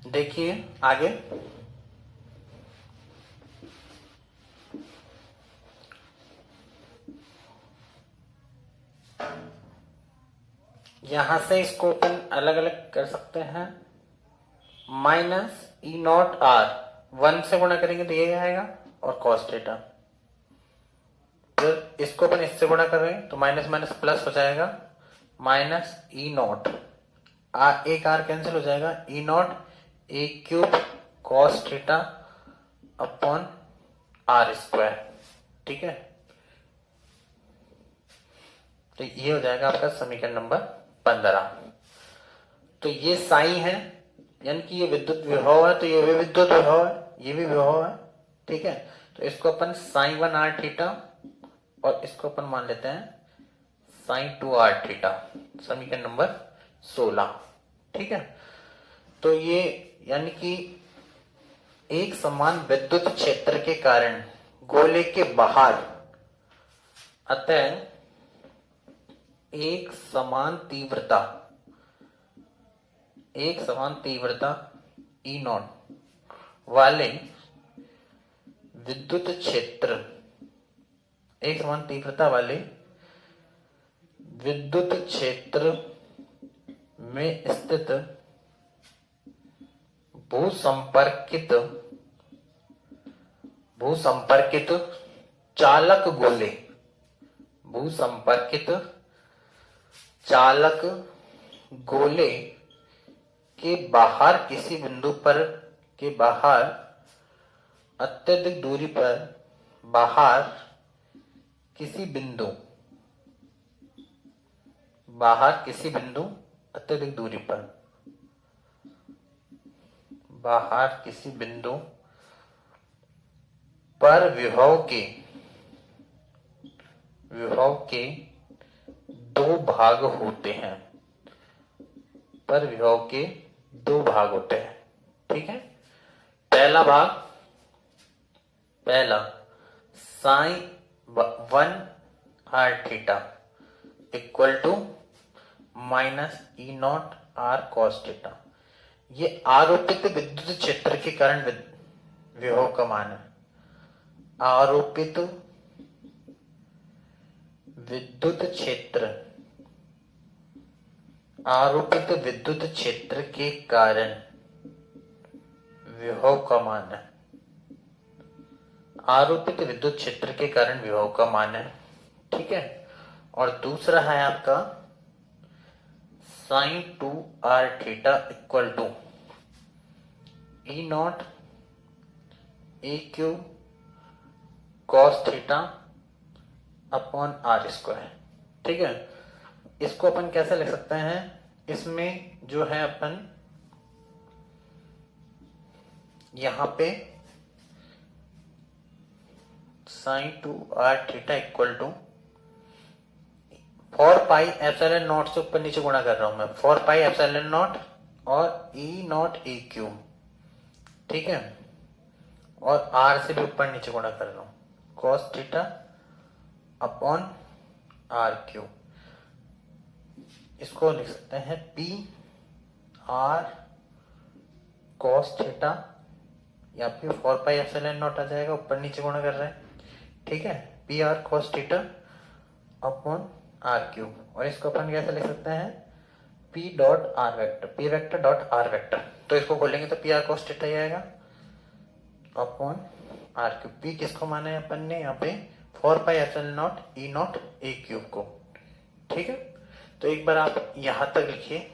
देखिए आगे, यहां से इसको अपन अलग अलग कर सकते हैं। माइनस ई नॉट आर, 1 से गुणा करेंगे तो ये आएगा और कॉस थीटा। फिर इसको अपन इससे गुणा कर रहे हैं तो माइनस माइनस प्लस हो जाएगा, माइनस ई नॉट एक आर कैंसिल हो जाएगा, E naught A cube cos theta upon are square. ठीक है, तो ये हो जाएगा आपका समीकरण नंबर 15। तो ये साई है, यानी कि ये विद्युत विभव है, तो ये भी विद्युत विभव है, ये भी विभव है। ठीक है, तो इसको अपन साइन 1 आर थीटा और इसको अपन मान लेते हैं साइन 2 आर थीटा, समीकरण नंबर 16। ठीक है, तो ये यानी कि एक समान विद्युत क्षेत्र के कारण गोले के बाहर, अतः एक समान तीव्रता ई नॉट वाले विद्युत क्षेत्र, एक समान तीव्रता वाले विद्युत क्षेत्र में स्थित भूसंपर्कित चालक गोले के बाहर किसी बिंदु पर अत्यधिक दूरी पर बाहर किसी बिंदु अत्यधिक दूरी पर बाहर किसी बिंदु पर विभव के दो भाग होते हैं, ठीक है। पहला sine 1 r theta equal to minus E naught are cos theta, ये आरोपित विद्युत क्षेत्र के कारण विभव का मान है। आरोपित विद्युत क्षेत्र के कारण विभव का मान है। आरोपित विद्युत क्षेत्र के कारण विभव का मान है, ठीक है। और दूसरा है आपका sine 2 r theta equal to E naught A Q cos theta upon are square, ठीक है। इसको अपन कैसे लिख सकते हैं, इसमें जो है अपन यहां पे sine 2 r theta equal to 4 pi epsilon naught से ऊपर नीचे गुणा कर रहा हूं मैं, 4 पाई एप्सिलॉन नॉट और ई नॉट ए क्यूब, ठीक है। और आर से भी ऊपर नीचे गुणा कर रहा हूं, cos theta upon are cube. इसको लिख सकते हैं पी आर कॉस थीटा, या फिर 4 पाई एप्सिलॉन नॉट आ जाएगा, ऊपर नीचे गुणा कर रहे हैं, ठीक है। P r cos theta upon are cube. और इसको अपन कैसे लिख सकते हैं, P dot r vector, P vector dot r vector. तो इसको खोलेंगे तो पी आर कॉस थीटा ही आएगा अपॉन आर क्यूब। पी किसको माना है अपन ने यहाँ पे, 4 pi epsilon naught E naught ए क्यूब को, ठीक है। तो एक बार आप यहां तक लिखिए।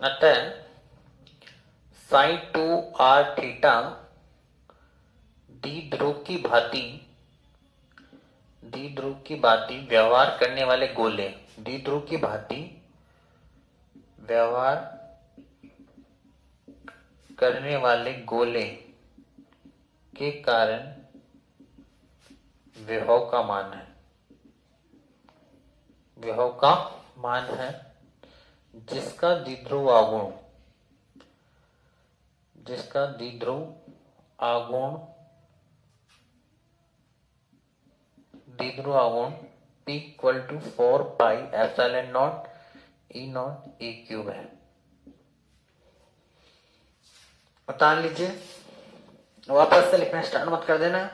अतः साइन 2 आर थीटा द्विध्रुव की भांति व्यवहार करने वाले गोले, द्विध्रुव की भांति व्यवहार करने वाले गोले के कारण विभव का मान है जिसका द्विध्रुव आघूर्ण P equal to 4 pi epsilon naught E naught E cube है। बता लीजिए, वापस से लिखना स्टार्ट मत कर देना।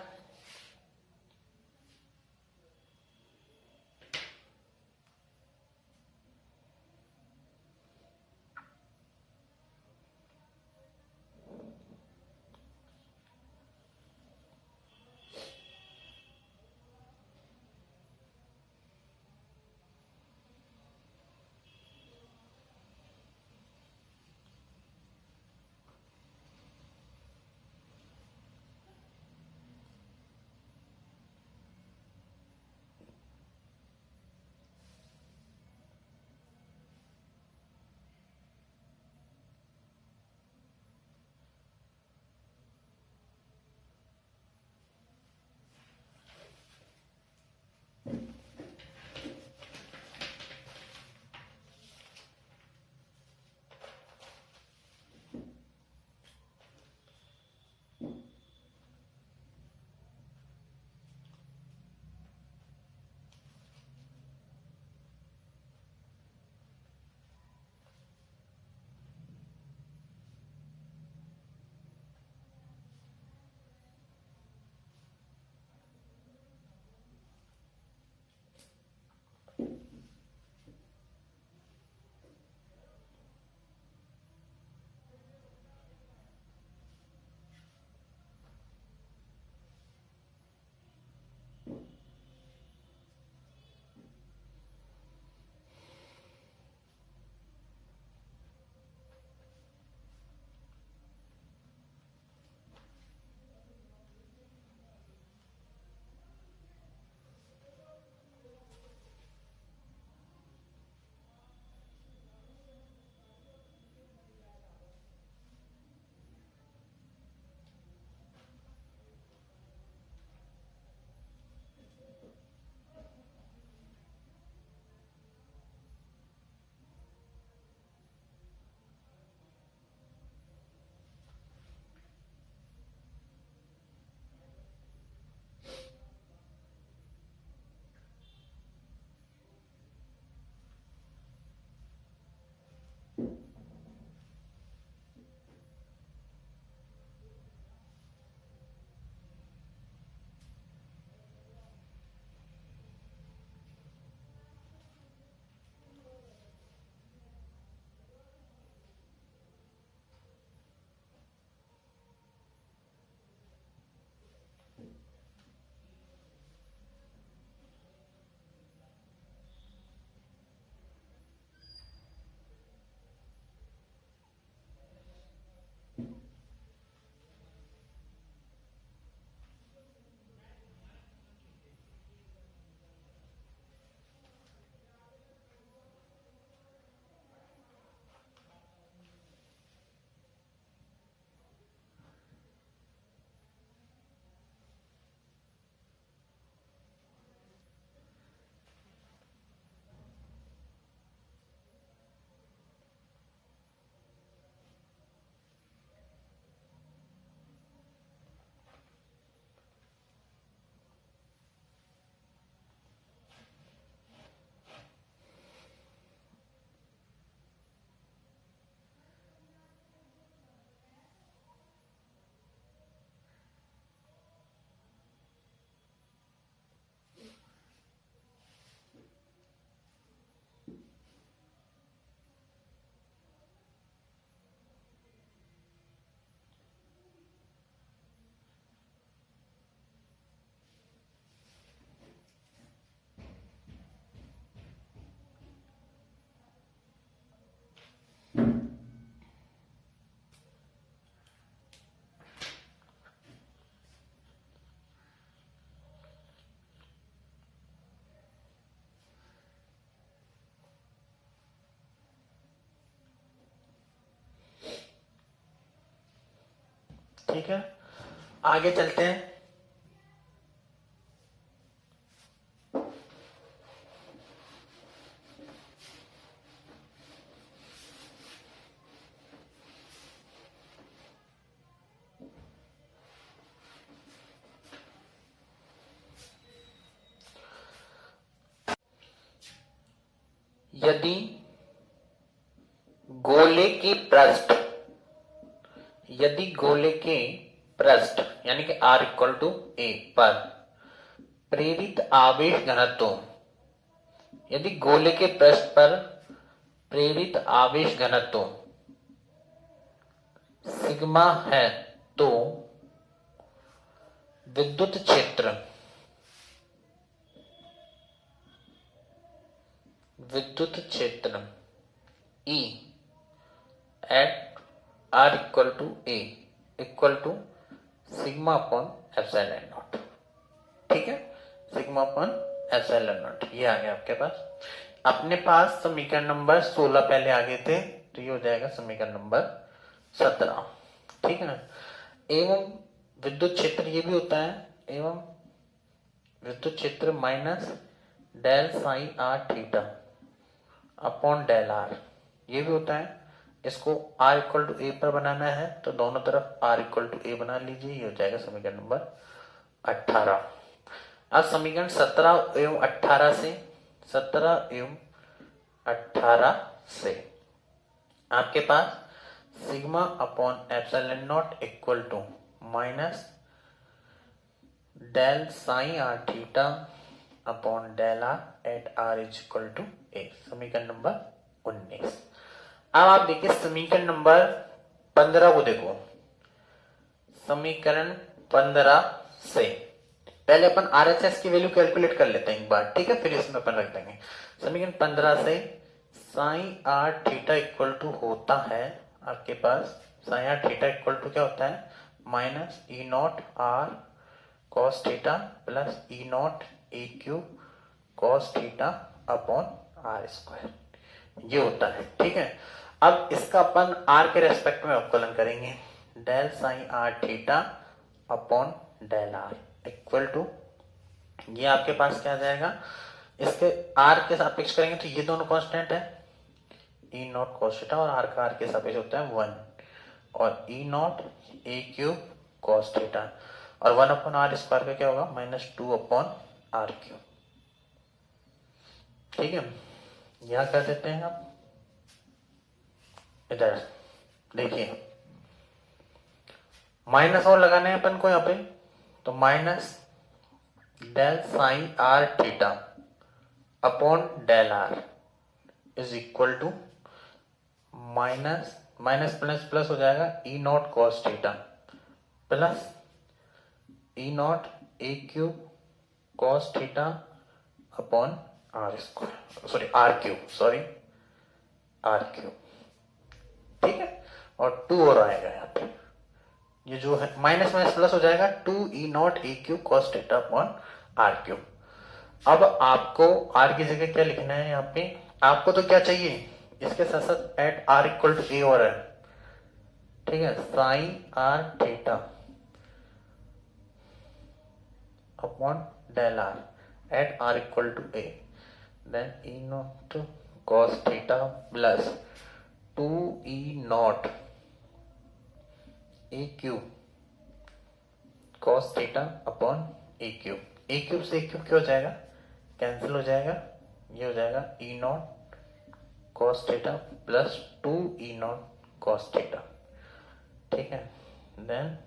ठीक है, आगे चलते हैं। यदि गोले के पृष्ठ, यदि गोले के पृष्ठ यानी कि R इक्वल टू ए पर प्रेरित आवेश घनत्व, यदि गोले के पृष्ठ पर प्रेरित आवेश घनत्व सिग्मा है तो विद्युत क्षेत्र, विद्युत क्षेत्र E at R equal to a equal to sigma upon epsilon naught. ठीक है, सिग्मा अपॉन एप्सिलॉन नॉट, ये आ गया आपके पास। अपने पास समीकरण नंबर 16 पहले आगे थे, तो ये हो जाएगा समीकरण नंबर 17। ठीक है ना। एवं विद्युत क्षेत्र ये भी होता है, एवं विद्युत क्षेत्र minus del psi r theta upon del r, ये भी होता है। इसको r इक्वल टू ए पर बनाना है तो दोनों तरफ r इक्वल टू ए बना लीजिए, ये हो जाएगा समीकरण नंबर 18। अब समीकरण 17 एवं 18 से, 17 एवं 18 से आपके पास sigma upon epsilon naught equal to minus del sine are theta upon del are at R is equal to A, समीकरण नंबर 19। अब आप देखिए समीकरण नंबर 15 को देखो। समीकरण 15 से पहले अपन RHS की वैल्यू कैलकुलेट कर लेते हैं एक बार, ठीक है, फिर इसमें अपन रख देंगे। समीकरण 15 से sign are theta equal to होता है आपके पास, sign are theta equal to क्या होता है, minus E naught are cos theta plus E naught A Q cos theta upon are square, ये होता है। ठीक है, अब इसका अपन r के रेस्पेक्ट में अवकलन करेंगे, del sine are theta upon del r equal to, ये आपके पास क्या आ जाएगा, इसके r के सापेक्ष करेंगे तो ये दोनों कांस्टेंट है, ई नॉट कॉस थीटा और r का r के सापेक्ष होता है 1, और ई नॉट ए क्यूब कॉस थीटा, और 1 अपॉन आर स्क्वायर का क्या होगा, माइनस 2 अपॉन आर क्यूब। ठीक है, यहां कर देते हैं आप, इधर देखिए माइनस और लगाने हैं अपन को यहाँ पे, तो minus del sine are theta upon del R is equal to minus minus plus plus हो जाएगा E naught cos theta plus E naught A cube cos theta upon are square, sorry R cube, sorry R cube. ठीक है, और 2 और आएगा यहाँ पे, ये जो है माइनस माइनस प्लस हो जाएगा, 2 E naught A cube cos theta upon are cube. अब आपको आर की जगह क्या लिखना है यहाँ पे, आपको तो क्या चाहिए, इसके साथ साथ at r equal to a और है, ठीक है, sine are theta upon del are at r equal to a, then E naught cos theta plus 2 E naught A cube cos theta upon a cube, a cube से a cube क्या हो जाएगा, cancel हो जाएगा, ये हो जाएगा E naught cos theta plus 2 E naught cos theta. ठीक है, देन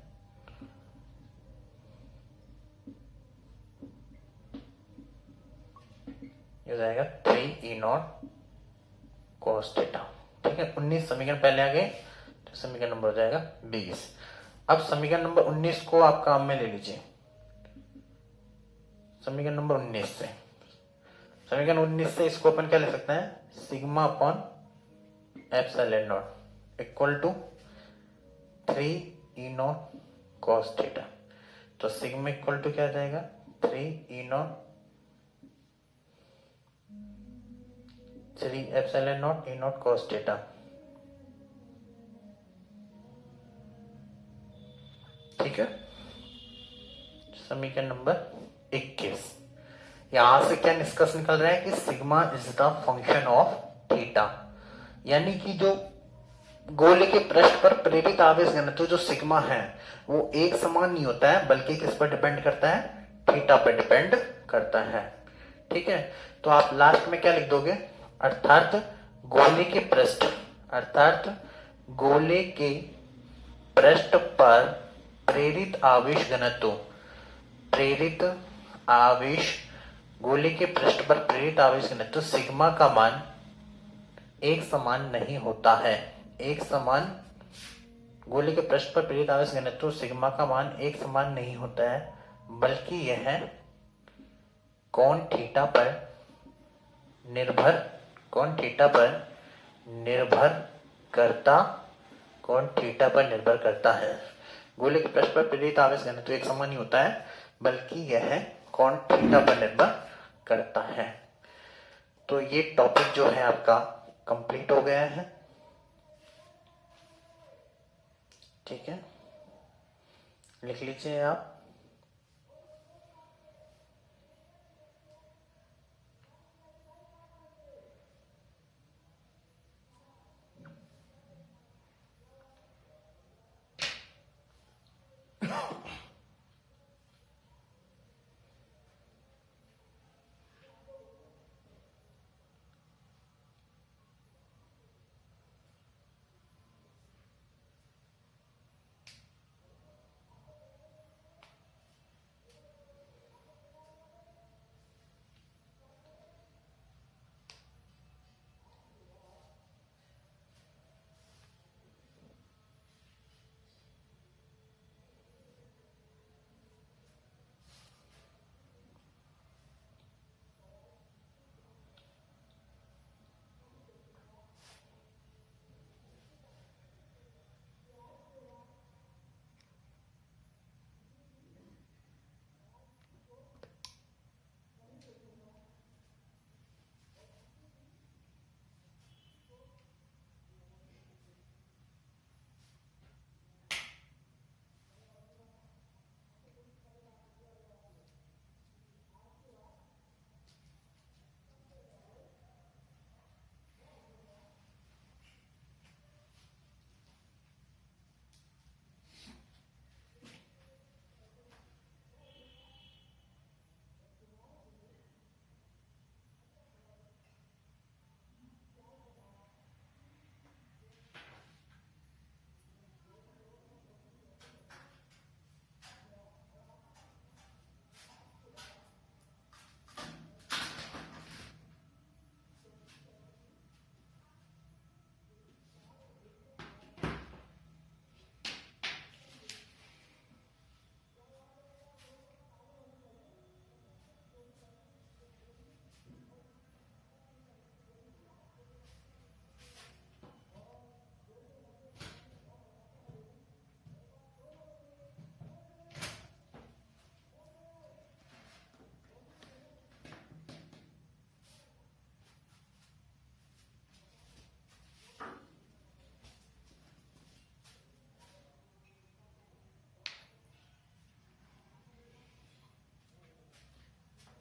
ये हो जाएगा 3 ई नॉट कॉस थीटा। ठीक है, 19 समीकरण पहले आ गए, तो समीकरण नंबर हो जाएगा 20। अब समीकरण नंबर 19 को आप काम में ले लीजिए, समीकरण नंबर 19 से, समीकरण 19 से इसको अपन क्या ले सकते हैं, sigma upon epsilon naught equal to 3 E naught cos theta, तो सिग्मा इक्वल टू क्या आ जाएगा, 3 E naught 3 epsilon naught E naught cos theta ठीक है, समीकरण नंबर 21। यहां से क्या निष्कर्ष निकल रहा है कि sigma is the function of theta, यानी कि जो गोले के पृष्ठ पर प्रेरित आवेश घनत्व जो सिग्मा है वो एक समान नहीं होता है, बल्कि किस पर डिपेंड करता है, थीटा पर डिपेंड करता है। ठीक है, तो आप लास्ट में क्या लिख दोगे, अर्थात गोले के पृष्ठ, अर्थात गोले के पृष्ठ पर प्रेरित आवेश घनत्व, प्रेरित आवेश, गोले के पृष्ठ पर प्रेरित आवेश घनत्व सिग्मा का मान एक समान नहीं होता है। एक समान, गोले के पृष्ठ पर प्रेरित आवेश घनत्व सिग्मा का मान एक समान नहीं होता है, बल्कि यह कोण थीटा पर निर्भर, कोण थीटा पर निर्भर करता, कोण थीटा पर निर्भर करता है। गोले के पृष्ठ पर प्रेरित आवेश घनत्व एक समान नहीं होता है, बल्कि यह कोण थीटा पर निर्भर करता है। तो ये टॉपिक जो है आपका कंप्लीट हो गया है। ठीक है, लिख लीजिए आप।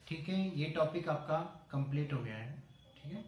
ठीक है, ये टॉपिक आपका कंप्लीट हो गया है। ठीक है।